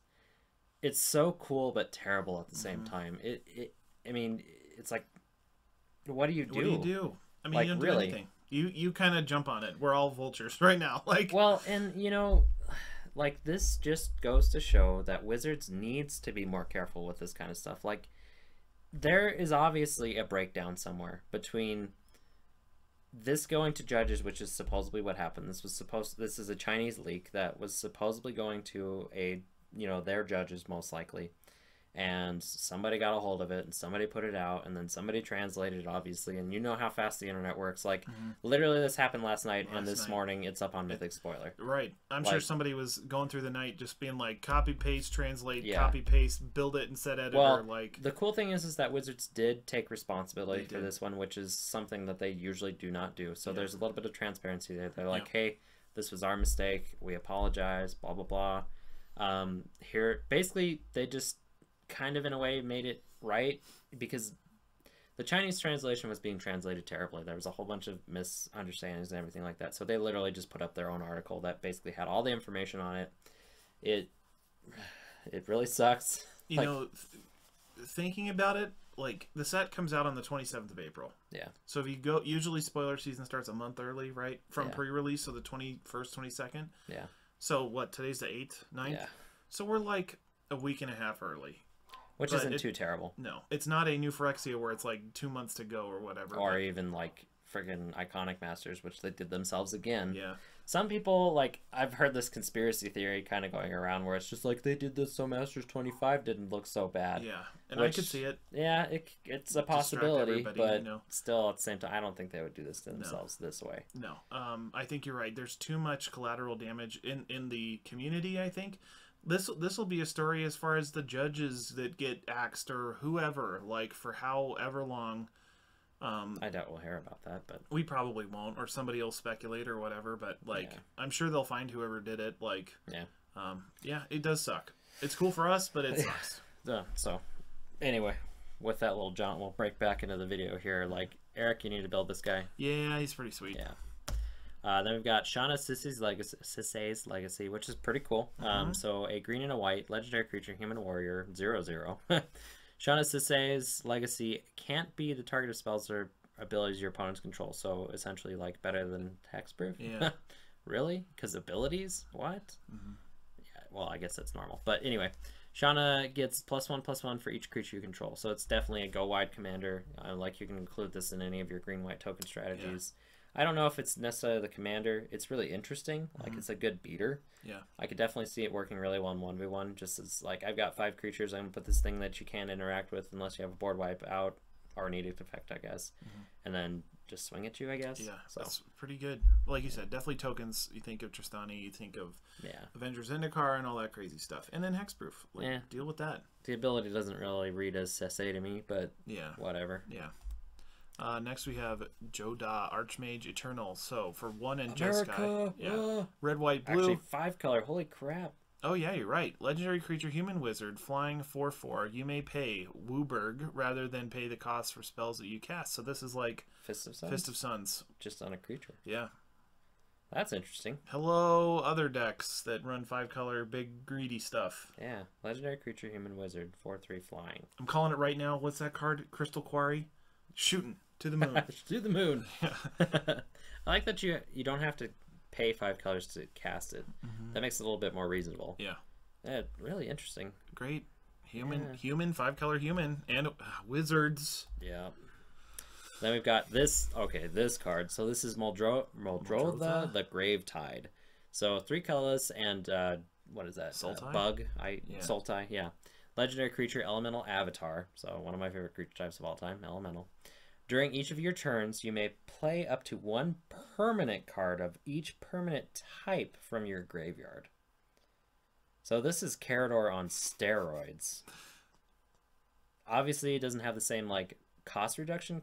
[SPEAKER 2] it's so cool but terrible at the same time. I mean, it's like, what do you do?
[SPEAKER 1] What do you do? I mean,
[SPEAKER 2] Like,
[SPEAKER 1] you don't
[SPEAKER 2] really?
[SPEAKER 1] do anything. You kind of jump on it. We're all vultures right now. Like,
[SPEAKER 2] Well, and you know, like, this just goes to show that Wizards needs to be more careful with this kind of stuff. Like, there is obviously a breakdown somewhere between this going to judges, which is supposedly what happened. This is a Chinese leak that was supposedly going to their judges most likely. And somebody got a hold of it and somebody put it out and then somebody translated it, obviously, and you know how fast the internet works. Like, literally this happened last night and this morning it's up on Mythic Spoiler.
[SPEAKER 1] Right. I'm sure somebody was going through the night just being like, copy paste, translate,
[SPEAKER 2] Yeah.
[SPEAKER 1] copy paste, build it and set editor.
[SPEAKER 2] Well,
[SPEAKER 1] like,
[SPEAKER 2] the cool thing is that Wizards did take responsibility for this one, which is something that they usually do not do. So there's a little bit of transparency there. They're like, hey, this was our mistake, we apologize, blah blah blah. Here basically they just kind of in a way made it right, because the Chinese translation was being translated terribly. There was a whole bunch of misunderstandings and everything like that. So they literally just put up their own article that basically had all the information on it. It really sucks.
[SPEAKER 1] You know, thinking about it, like, the set comes out on the 27th of April.
[SPEAKER 2] Yeah.
[SPEAKER 1] So if you go, usually spoiler season starts a month early, right? From
[SPEAKER 2] Yeah.
[SPEAKER 1] pre-release, so the 21st, 22nd.
[SPEAKER 2] Yeah.
[SPEAKER 1] So what, today's the 8th, 9th?
[SPEAKER 2] Yeah.
[SPEAKER 1] So we're like a week and a half early.
[SPEAKER 2] Which
[SPEAKER 1] But
[SPEAKER 2] isn't too terrible.
[SPEAKER 1] No, it's not a new Phyrexia where it's like 2 months to go or whatever.
[SPEAKER 2] Or even like friggin' Iconic Masters, which they did themselves again.
[SPEAKER 1] Yeah.
[SPEAKER 2] Some people, like, I've heard this conspiracy theory kind of going around where it's just like they did this so Masters 25 didn't look so bad.
[SPEAKER 1] Yeah, and I could see it.
[SPEAKER 2] Yeah, it's a possibility, but
[SPEAKER 1] you know.
[SPEAKER 2] still at the same time, I don't think they would do this to themselves this way.
[SPEAKER 1] No, I think you're right. There's too much collateral damage in the community, I think. This will be a story as far as the judges that get axed or whoever, like, for however long.
[SPEAKER 2] I doubt we'll hear about that, but
[SPEAKER 1] we probably won't, or somebody will speculate or whatever. But like, I'm sure they'll find whoever did it. Like, yeah, it does suck. It's cool for us, but it sucks.
[SPEAKER 2] So, anyway, with that little jaunt, we'll break back into the video here. Like, Eric, you need to build this guy.
[SPEAKER 1] Yeah, he's pretty sweet.
[SPEAKER 2] Yeah. Then we've got Shauna Sisay's Legacy, which is pretty cool. So a green and a white legendary creature, human warrior, 0/0. Shauna Sisay's Legacy can't be the target of spells or abilities your opponents control. So essentially, like, better than hexproof.
[SPEAKER 1] Yeah.
[SPEAKER 2] Really? Because abilities? What? Yeah. Well, I guess that's normal. But anyway, Shauna gets +1/+1 for each creature you control. So it's definitely a go wide commander. Like, you can include this in any of your green-white token strategies. Yeah. I don't know if it's necessarily the commander. It's really interesting. Like, it's a good beater.
[SPEAKER 1] Yeah.
[SPEAKER 2] I could definitely see it working really well in 1v1. Just as, like, I've got 5 creatures. I'm going to put this thing that you can't interact with unless you have a board wipe out or an edict effect, I guess. And then just swing at you, I guess.
[SPEAKER 1] Yeah, so that's pretty good. Like you said, definitely tokens. You think of Tristani, you think of Avengers Zendikar and all that crazy stuff. And then hexproof. Like, deal with that.
[SPEAKER 2] The ability doesn't really read as Sesay to me, but whatever.
[SPEAKER 1] Yeah. Next we have Joda, Archmage Eternal. So for 1 and
[SPEAKER 2] America,
[SPEAKER 1] Jeskai, red, white, blue.
[SPEAKER 2] Actually, 5 color. Holy crap!
[SPEAKER 1] Oh yeah, you're right. Legendary creature, human wizard, flying 4/4. You may pay Wooburg rather than pay the cost for spells that you cast. So this is like
[SPEAKER 2] Fist of Suns.
[SPEAKER 1] Fist of Suns,
[SPEAKER 2] just on a creature.
[SPEAKER 1] Yeah,
[SPEAKER 2] that's interesting.
[SPEAKER 1] Hello, other decks that run 5 color, big greedy stuff.
[SPEAKER 2] Yeah, legendary creature, human wizard, 4/3 flying.
[SPEAKER 1] I'm calling it right now. What's that card? Crystal Quarry, shooting. To the moon.
[SPEAKER 2] To the moon. I like that you don't have to pay 5 colors to cast it. That makes it a little bit more reasonable. Yeah, really interesting.
[SPEAKER 1] Great. Human, 5 color human, and wizards.
[SPEAKER 2] Yeah. Then we've got this. Okay, this card. So this is Muldrotha the Gravetide. So 3 colors and what is that?
[SPEAKER 1] Sultai?
[SPEAKER 2] Bug. Sultai. Yeah. Legendary creature, elemental avatar. So one of my favorite creature types of all time, elemental. During each of your turns, you may play up to 1 permanent card of each permanent type from your graveyard. So this is Carador on steroids. Obviously, it doesn't have the same, like, cost reduction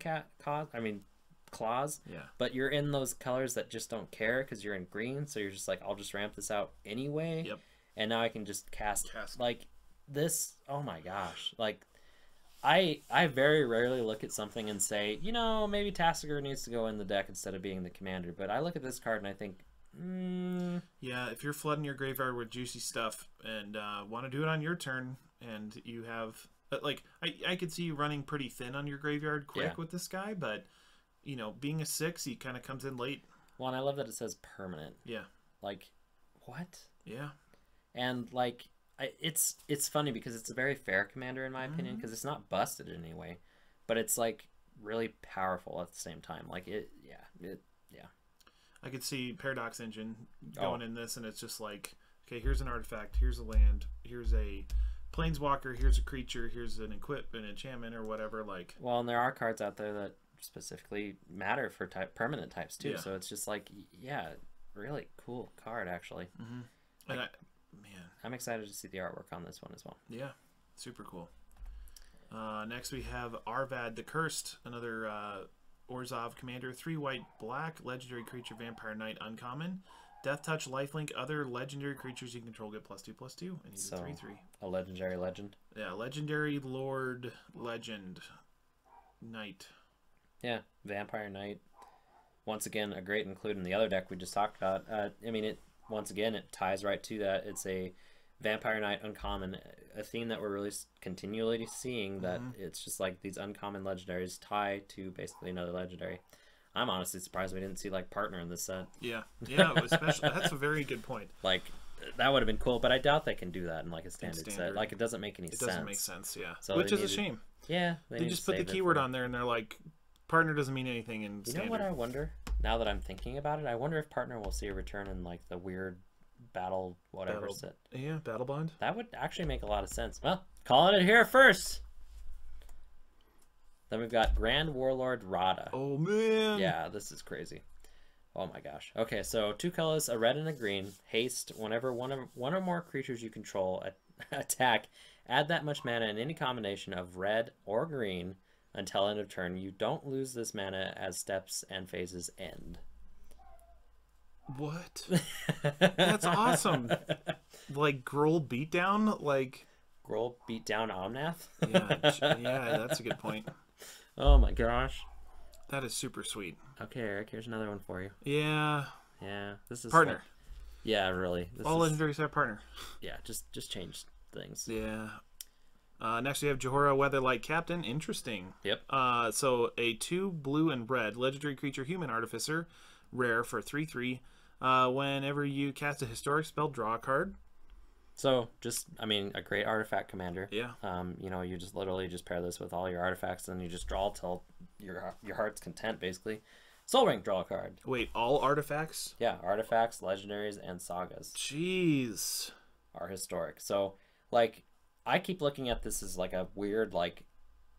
[SPEAKER 2] clause.
[SPEAKER 1] Yeah.
[SPEAKER 2] But you're in those colors that just don't care because you're in green. So you're just like, I'll just ramp this out anyway.
[SPEAKER 1] Yep.
[SPEAKER 2] And now I can just cast. Like, this. Oh my gosh. Like, I very rarely look at something and say, you know, maybe Tassiger needs to go in the deck instead of being the commander. But I look at this card and I think,
[SPEAKER 1] yeah, if you're flooding your graveyard with juicy stuff and want to do it on your turn, and you have like I could see you running pretty thin on your graveyard quick with this guy, but you know, being a 6, he kind of comes in late.
[SPEAKER 2] Well, and I love that it says permanent.
[SPEAKER 1] Yeah.
[SPEAKER 2] Like, what?
[SPEAKER 1] Yeah.
[SPEAKER 2] And like, it's funny because it's a very fair commander in my opinion, because it's not busted in any way, but it's like really powerful at the same time. Like yeah.
[SPEAKER 1] I could see Paradox Engine going in this, and it's just like, okay, here's an artifact, here's a land, here's a planeswalker, here's a creature, here's an an enchantment or whatever. Like,
[SPEAKER 2] well, and there are cards out there that specifically matter for permanent types too. So it's just like, yeah, really cool card actually.
[SPEAKER 1] And
[SPEAKER 2] like, I'm excited to see the artwork on this one as well.
[SPEAKER 1] Yeah, super cool. Next we have Arvad the Cursed, another Orzhov commander, 3 white black, legendary creature, vampire knight, uncommon. Death touch, lifelink, other legendary creatures you control get +2/+2, and he's a 3/3.
[SPEAKER 2] A legendary legend.
[SPEAKER 1] Yeah, legendary lord legend knight.
[SPEAKER 2] Yeah, vampire knight. Once again, a great include in the other deck we just talked about. I mean, once again it ties right to that. It's a vampire knight uncommon, a theme that we're really continually seeing, that it's just like these uncommon legendaries tie to basically another legendary. I'm honestly surprised we didn't see like partner in this set. Yeah,
[SPEAKER 1] especially that's a very good point.
[SPEAKER 2] Like, that would have been cool, but I doubt they can do that in like a standard set. Like, it doesn't make any sense. It
[SPEAKER 1] doesn't make sense, yeah.
[SPEAKER 2] So
[SPEAKER 1] which is a shame.
[SPEAKER 2] Yeah,
[SPEAKER 1] they just put the keyword on there, and they're like, partner doesn't mean anything in standard.
[SPEAKER 2] You know what I wonder? Now that I'm thinking about it, I wonder if partner will see a return in like the weird battle set.
[SPEAKER 1] Yeah, battle bond.
[SPEAKER 2] That would actually make a lot of sense. Well, calling it here first. Then we've got Grand Warlord Rada.
[SPEAKER 1] Oh man.
[SPEAKER 2] Yeah, this is crazy. Oh my gosh. Okay, so 2 colors, a red and a green. Haste. Whenever one or more creatures you control attack, add that much mana in any combination of red or green until end of turn. You don't lose this mana as steps and phases end.
[SPEAKER 1] What? That's awesome. Like Gruul Beatdown? Like
[SPEAKER 2] Gruul Beatdown Omnath?
[SPEAKER 1] yeah, that's a good point.
[SPEAKER 2] Oh my gosh.
[SPEAKER 1] That is super sweet.
[SPEAKER 2] Okay, Eric, here's another one for you.
[SPEAKER 1] Yeah.
[SPEAKER 2] Yeah. This is
[SPEAKER 1] partner.
[SPEAKER 2] Like, yeah, really.
[SPEAKER 1] All legendaries have partner.
[SPEAKER 2] Yeah, just change things.
[SPEAKER 1] Yeah. Next we have Johora Weatherlight Captain. Interesting.
[SPEAKER 2] Yep.
[SPEAKER 1] So a 2 blue and red legendary creature, human artificer, rare for 3/3. Whenever you cast a historic spell, draw a card.
[SPEAKER 2] So just, I mean, a great artifact commander.
[SPEAKER 1] Yeah.
[SPEAKER 2] You know, you just literally just pair this with all your artifacts, and you just draw till your heart's content, basically. Soul Ring, draw a card.
[SPEAKER 1] Wait, all artifacts?
[SPEAKER 2] Yeah, artifacts, legendaries, and sagas.
[SPEAKER 1] Jeez.
[SPEAKER 2] Are historic. So, like, I keep looking at this as like a weird, like...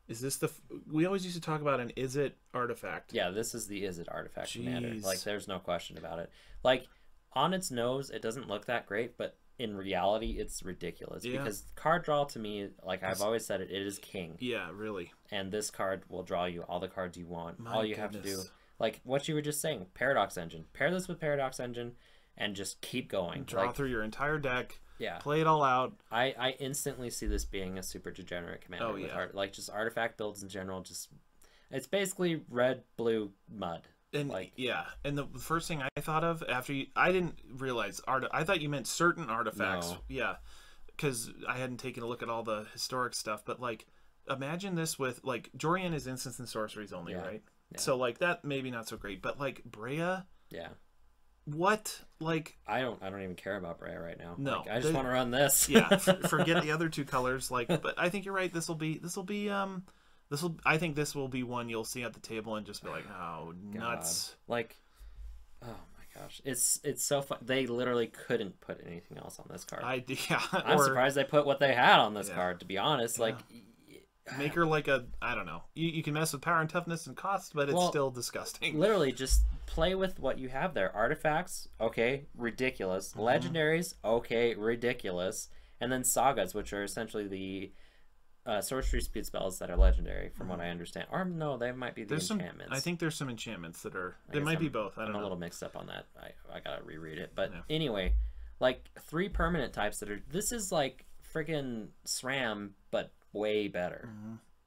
[SPEAKER 1] Is this the... We always used to talk about an is it artifact.
[SPEAKER 2] Yeah, this is the is it artifact commander. Like, there's no question about it. Like, on its nose, it doesn't look that great, but in reality, it's ridiculous. Yeah. Because card draw, to me, like I've always said it is king.
[SPEAKER 1] Yeah, really.
[SPEAKER 2] And this card will draw you all the cards you want. All you have to do... Like, what you were just saying, Paradox Engine. Pair this with Paradox Engine and just keep going.
[SPEAKER 1] Draw through your entire deck.
[SPEAKER 2] Yeah.
[SPEAKER 1] Play it all out.
[SPEAKER 2] I instantly see this being a super degenerate commander.
[SPEAKER 1] Oh, yeah.
[SPEAKER 2] Like, just artifact builds in general. Just it's basically red, blue, mud.
[SPEAKER 1] And
[SPEAKER 2] like,
[SPEAKER 1] yeah, and the first thing I thought of after I didn't realize I thought you meant certain artifacts. No. Yeah, because I hadn't taken a look at all the historic stuff. But like, imagine this with like Jorian is instants and sorceries only, right? Yeah. So like that maybe not so great, but like Brea,
[SPEAKER 2] yeah. What?
[SPEAKER 1] Like
[SPEAKER 2] I don't even care about Brea right now.
[SPEAKER 1] No,
[SPEAKER 2] like, I just want to run this.
[SPEAKER 1] Yeah, forget the other 2 colors. Like, but I think you're right. I think this will be one you'll see at the table and just be like, oh, nuts.
[SPEAKER 2] Like, oh my gosh, it's so fun. They literally couldn't put anything else on this card. I'm surprised they put what they had on this card. To be honest, like.
[SPEAKER 1] Make her like a, I don't know. You can mess with power and toughness and cost, but it's still disgusting.
[SPEAKER 2] Literally, just play with what you have there. Artifacts, okay, ridiculous. Legendaries, okay, ridiculous. And then sagas, which are essentially the sorcery speed spells that are legendary, from what I understand. Or no, they might be the enchantments.
[SPEAKER 1] I think there's some enchantments that are. They might be both. I don't know.
[SPEAKER 2] I'm a little mixed up on that. I gotta reread it. But anyway, like 3 permanent types that are. This is like friggin' SRAM, but way better.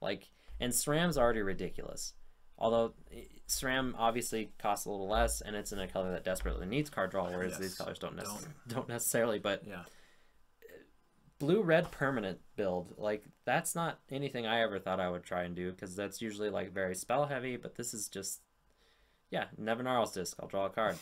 [SPEAKER 2] Like, and SRAM's already ridiculous. Although SRAM obviously costs a little less, and it's in a color that desperately needs card draw, whereas these colors don't necessarily. But blue-red permanent build. Like, that's not anything I ever thought I would try and do, because that's usually, like, very spell-heavy, but this is just... Yeah, Nevinarl's Disc, I'll draw a card.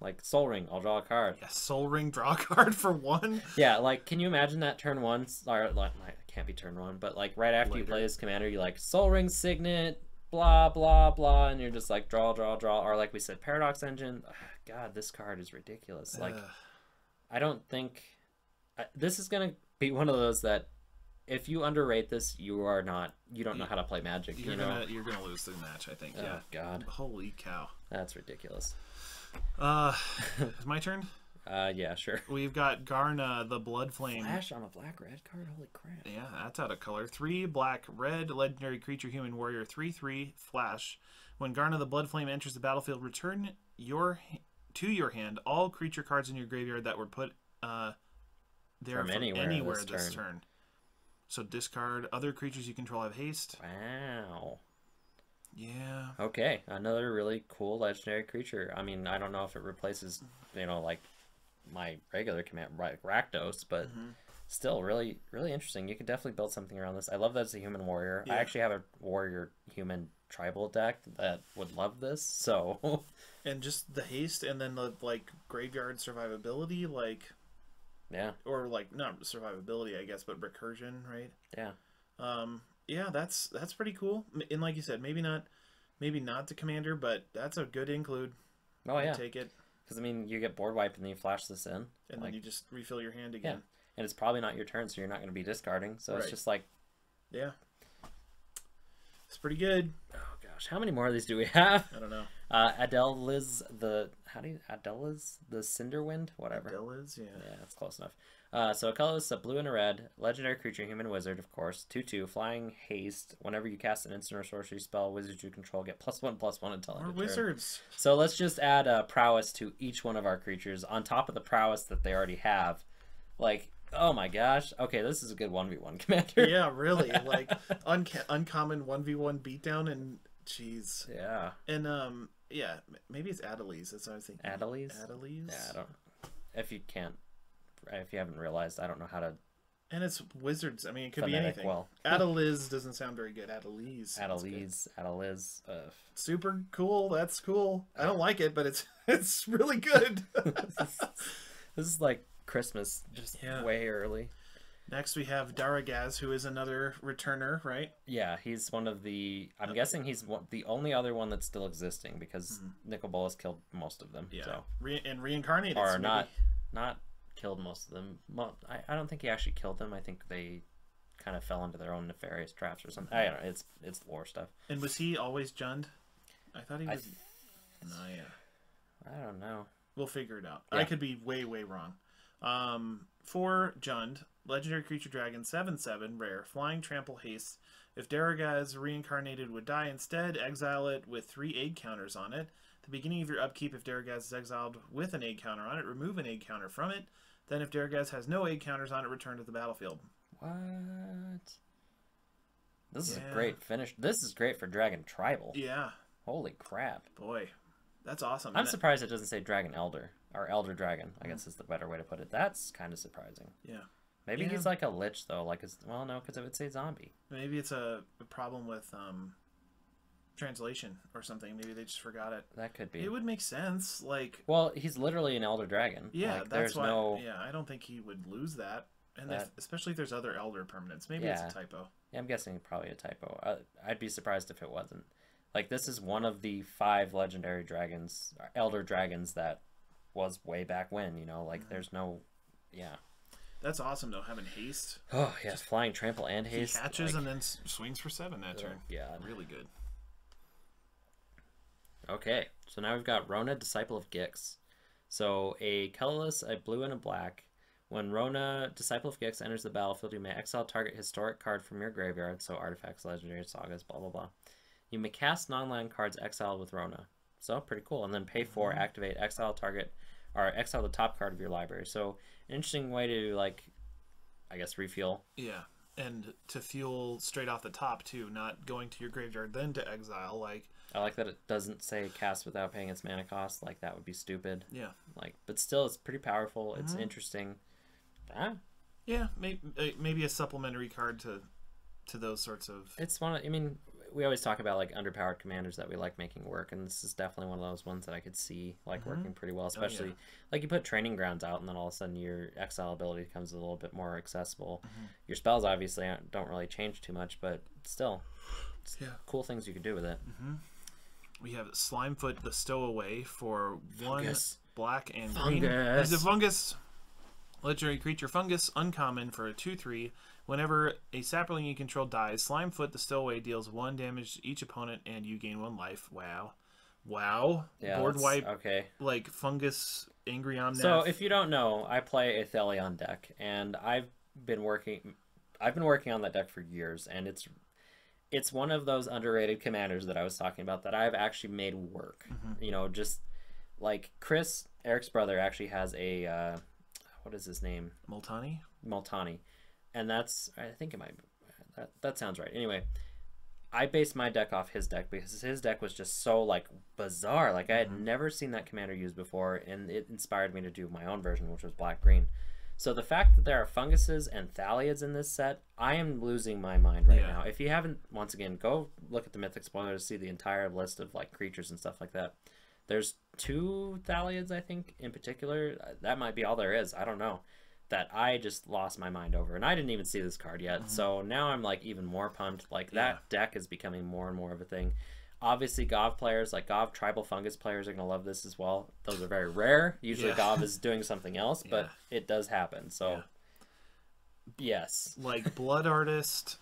[SPEAKER 2] Like, Soul Ring, I'll draw a card.
[SPEAKER 1] Yeah, Soul Ring, draw a card for 1.
[SPEAKER 2] Yeah, like, can you imagine that turn 1? Or, like, it can't be turn 1, but, like, right after you play this commander, you, like, Soul Ring Signet, blah, blah, blah, and you're just, like, draw, draw, draw. Or, like we said, Paradox Engine. Ugh, God, this card is ridiculous. Like, I don't think... this is going to be one of those that if you underrate this, you don't know how to play Magic.
[SPEAKER 1] You're gonna lose the match, I think. Yeah.
[SPEAKER 2] Oh, God.
[SPEAKER 1] Holy cow.
[SPEAKER 2] That's ridiculous.
[SPEAKER 1] It's my turn?
[SPEAKER 2] Yeah, sure.
[SPEAKER 1] We've got Garna, the Blood Flame.
[SPEAKER 2] Flash on a black-red card? Holy crap.
[SPEAKER 1] Yeah, that's out of color. 3 black, red, legendary creature, human warrior, 3/3, flash. When Garna, the Blood Flame enters the battlefield, return to your hand all creature cards in your graveyard that were put there from anywhere this turn. So discard. Other creatures you control have haste.
[SPEAKER 2] Wow.
[SPEAKER 1] Yeah.
[SPEAKER 2] Okay, another really cool legendary creature. I mean, I don't know if it replaces, like my regular command, Rakdos, but still really, really interesting. You could definitely build something around this. I love that it's a human warrior. Yeah. I actually have a warrior human tribal deck that would love this. So.
[SPEAKER 1] And just the haste, and then the like graveyard survivability, like.
[SPEAKER 2] Yeah.
[SPEAKER 1] Or like not survivability, I guess, but recursion, right?
[SPEAKER 2] Yeah.
[SPEAKER 1] Yeah, that's pretty cool. And like you said, maybe not the commander, but that's a good include.
[SPEAKER 2] Oh yeah.
[SPEAKER 1] Take it.
[SPEAKER 2] Because I mean, you get board wipe and then you flash this in,
[SPEAKER 1] and then you just refill your hand again.
[SPEAKER 2] Yeah. And it's probably not your turn, so you're not going to be discarding. So it's just like.
[SPEAKER 1] Yeah. It's pretty good.
[SPEAKER 2] Oh gosh, how many more of these do we have?
[SPEAKER 1] I don't know.
[SPEAKER 2] Adeliz the Cinderwind, whatever.
[SPEAKER 1] Adeliz, yeah.
[SPEAKER 2] Yeah, that's close enough. So a colorless, a blue and a red, legendary creature, human wizard, of course, 2/2, flying haste. Whenever you cast an instant or sorcery spell, wizards you control get +1/+1 until end of turn.
[SPEAKER 1] Wizards.
[SPEAKER 2] So let's just add prowess to each one of our creatures on top of the prowess that they already have. Like, oh my gosh. Okay, this is a good 1v1 commander.
[SPEAKER 1] Yeah, really. Like uncommon 1v1 beatdown, and jeez.
[SPEAKER 2] Yeah.
[SPEAKER 1] And yeah, maybe it's Adeliz. That's what I was thinking.
[SPEAKER 2] Adeliz?
[SPEAKER 1] Adeliz?
[SPEAKER 2] Yeah, I don't. If you haven't realized, I don't know how to.
[SPEAKER 1] And it's wizards. I mean, it could be anything.
[SPEAKER 2] Well.
[SPEAKER 1] Adeliz doesn't sound very good. Adeliz.
[SPEAKER 2] Adeliz.
[SPEAKER 1] Super cool. That's cool. I don't like it, but it's really good.
[SPEAKER 2] This is like Christmas, just way early.
[SPEAKER 1] Next we have Daragaz, who is another returner, right?
[SPEAKER 2] Yeah, he's one of the... I'm guessing he's the only other one that's still existing, because Nicol Bolas killed most of them.
[SPEAKER 1] Yeah,
[SPEAKER 2] so.
[SPEAKER 1] And reincarnated.
[SPEAKER 2] Or not killed most of them. Well, I don't think he actually killed them. I think they kind of fell into their own nefarious traps or something. I don't know. It's lore stuff.
[SPEAKER 1] And was he always Jund? I thought he was... Naya.
[SPEAKER 2] I don't know.
[SPEAKER 1] We'll figure it out.
[SPEAKER 2] Yeah.
[SPEAKER 1] I could be way, way wrong. For Jund... Legendary creature dragon, 7/7, rare, flying, trample, haste. If Daragaz reincarnated would die instead, exile it with 3 aid counters on it. At the beginning of your upkeep, if Daragaz is exiled with an aid counter on it, remove an aid counter from it. Then if Daragaz has no aid counters on it, return to the battlefield.
[SPEAKER 2] What? This is a great finish. This is great for Dragon Tribal.
[SPEAKER 1] Yeah.
[SPEAKER 2] Holy crap.
[SPEAKER 1] Boy, that's awesome.
[SPEAKER 2] I'm surprised it doesn't say Dragon Elder, or Elder Dragon, I guess is the better way to put it. That's kind of surprising.
[SPEAKER 1] Yeah.
[SPEAKER 2] Maybe he's like a lich, though. Like, well, no, because it would say zombie.
[SPEAKER 1] Maybe it's a problem with translation or something. Maybe they just forgot it.
[SPEAKER 2] That could be.
[SPEAKER 1] It would make sense. Like,
[SPEAKER 2] well, he's literally an Elder Dragon.
[SPEAKER 1] Yeah,
[SPEAKER 2] like,
[SPEAKER 1] that's why. Yeah, I don't think he would lose that. And especially if there's other Elder permanents. Maybe it's a typo.
[SPEAKER 2] Yeah, I'm guessing probably a typo. I'd be surprised if it wasn't. Like, this is one of the 5 legendary dragons, Elder Dragons, that was way back when, Like, there's no... Yeah.
[SPEAKER 1] That's awesome, though, having haste.
[SPEAKER 2] Oh, yeah, just flying, trample, and haste.
[SPEAKER 1] He hatches and then swings for 7 that turn.
[SPEAKER 2] Yeah.
[SPEAKER 1] Really good.
[SPEAKER 2] Okay, so now we've got Rona, Disciple of Gix. So a colorless, a blue, and a black. When Rona, Disciple of Gix, enters the battlefield, you may exile target historic card from your graveyard, so artifacts, legendary, sagas, blah, blah, blah. You may cast non-land cards exiled with Rona. So, pretty cool. And then pay 4, activate, exile target, or exile the top card of your library. So, an interesting way to, like, I guess, refuel.
[SPEAKER 1] Yeah, and to fuel straight off the top, too, not going to your graveyard, then to exile, like...
[SPEAKER 2] I like that it doesn't say cast without paying its mana cost. Like, that would be stupid.
[SPEAKER 1] Yeah.
[SPEAKER 2] Like, but still, it's pretty powerful. It's interesting.
[SPEAKER 1] Yeah, maybe a supplementary card to those sorts of.
[SPEAKER 2] It's one. I mean, we always talk about like underpowered commanders that we like making work, and this is definitely one of those ones that I could see like working pretty well. Especially like you put training grounds out, and then all of a sudden your exile ability becomes a little bit more accessible. Your spells obviously don't really change too much, but still, cool things you can do with it.
[SPEAKER 1] We have Slimefoot the Stowaway for
[SPEAKER 2] Fungus.
[SPEAKER 1] 1 black and green. He's a fungus. Legendary creature fungus, uncommon for a 2/3. Whenever a sapling you control dies, Slimefoot the Stowaway deals 1 damage to each opponent and you gain 1 life. Wow. Wow.
[SPEAKER 2] Yeah,
[SPEAKER 1] Board wipe.
[SPEAKER 2] Okay.
[SPEAKER 1] Like fungus, angry Omnath.
[SPEAKER 2] So if you don't know, I play a Thelion deck, and I've been working on that deck for years, and it's one of those underrated commanders that I was talking about that I've actually made work. You know, just like Chris, Eric's brother, actually has a what is his name? Multani. And that's, I think it might be, that sounds right. Anyway, I based my deck off his deck because his deck was just so like bizarre. Like I had never seen that commander used before, and it inspired me to do my own version, which was black-green. So the fact that there are funguses and thaliids in this set, I am losing my mind right now. If you haven't, once again, go look at the Mythic Spoiler to see the entire list of like creatures and stuff like that. There's 2 thaliids, I think, in particular. That might be all there is. I don't know. That I just lost my mind over. And I didn't even see this card yet. So now I'm like even more pumped. Like that deck is becoming more and more of a thing. Obviously, Gov players, like Gov Tribal Fungus players are going to love this as well. Those are very rare. Usually Gov is doing something else, but it does happen. So, yes.
[SPEAKER 1] Like Blood Artist,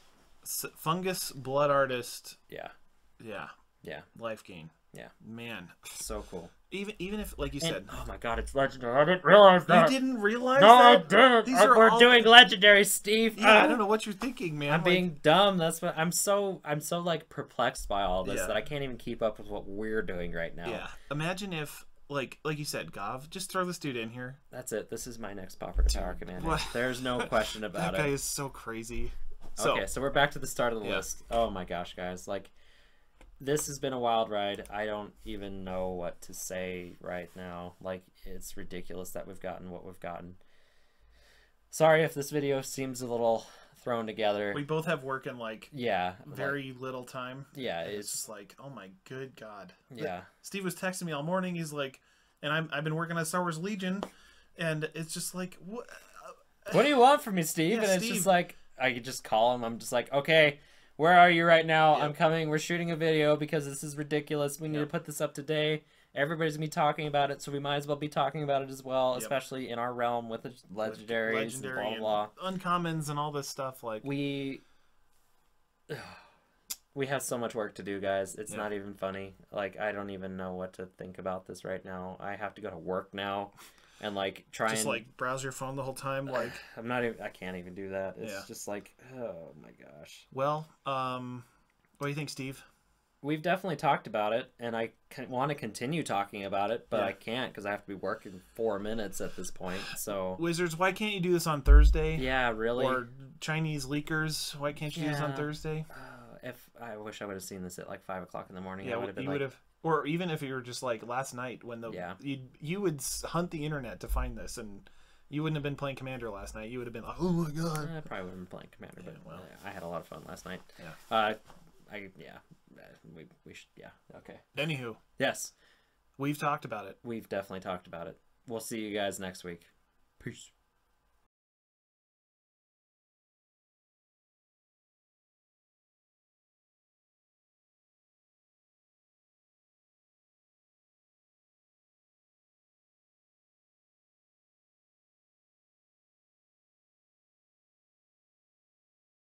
[SPEAKER 1] Fungus, Blood Artist.
[SPEAKER 2] Yeah.
[SPEAKER 1] Life gain.
[SPEAKER 2] Yeah.
[SPEAKER 1] Man.
[SPEAKER 2] So cool.
[SPEAKER 1] Even if, like you said.
[SPEAKER 2] Oh my god, it's legendary. I didn't realize that.
[SPEAKER 1] You didn't realize
[SPEAKER 2] that?
[SPEAKER 1] No,
[SPEAKER 2] I didn't. We're doing legendary, Steve.
[SPEAKER 1] Yeah, I don't know what you're thinking, man.
[SPEAKER 2] I'm being dumb. That's what I'm so like perplexed by all this that I can't even keep up with what we're doing right now.
[SPEAKER 1] Yeah. Imagine if like you said, Gov, just throw this dude in here.
[SPEAKER 2] That's it. This is my next Pauper to Power commander.
[SPEAKER 1] What?
[SPEAKER 2] There's no question about
[SPEAKER 1] that
[SPEAKER 2] it.
[SPEAKER 1] guy is so crazy.
[SPEAKER 2] Okay, so we're back to the start of the list. Oh my gosh, guys. Like, this has been a wild ride. I don't even know what to say right now. Like, it's ridiculous that we've gotten what we've gotten. Sorry if this video seems a little thrown together.
[SPEAKER 1] We both have work in like very little time.
[SPEAKER 2] Yeah,
[SPEAKER 1] it's just like, oh my good god.
[SPEAKER 2] Yeah.
[SPEAKER 1] Steve was texting me all morning. He's like, and I've been working on Star Wars Legion, and it's just like, what
[SPEAKER 2] do you want from me, Steve? And it's just like, I could just call him. I'm just like, okay, where are you right now? I'm coming. We're shooting a video because this is ridiculous. We need to put this up today. Everybody's going to be talking about it, so we might as well be talking about it as well, especially in our realm with the legendaries and blah, blah, blah.
[SPEAKER 1] Uncommons and all this stuff. Like
[SPEAKER 2] we have so much work to do, guys. It's not even funny. Like, I don't even know what to think about this right now. I have to go to work now and like try
[SPEAKER 1] just like browse your phone the whole time. Like
[SPEAKER 2] I can't even do that. It's just like, oh my gosh.
[SPEAKER 1] Well, what do you think, Steve?
[SPEAKER 2] We've definitely talked about it, and I want to continue talking about it, but I can't because I have to be working 4 minutes at this point. So
[SPEAKER 1] Wizards, why can't you do this on Thursday?
[SPEAKER 2] Yeah, really.
[SPEAKER 1] Or Chinese leakers, why can't you do this on Thursday?
[SPEAKER 2] If I wish I would have seen this at like 5 o'clock in the morning.
[SPEAKER 1] Yeah, you would have. Or even if you were just like last night when you would hunt the internet to find this, and you wouldn't have been playing Commander last night. You would have been like, oh my god.
[SPEAKER 2] I probably wouldn't have been playing Commander, but I had a lot of fun last night. We should, okay.
[SPEAKER 1] Anywho.
[SPEAKER 2] Yes.
[SPEAKER 1] We've talked about it.
[SPEAKER 2] We've definitely talked about it. We'll see you guys next week. Peace.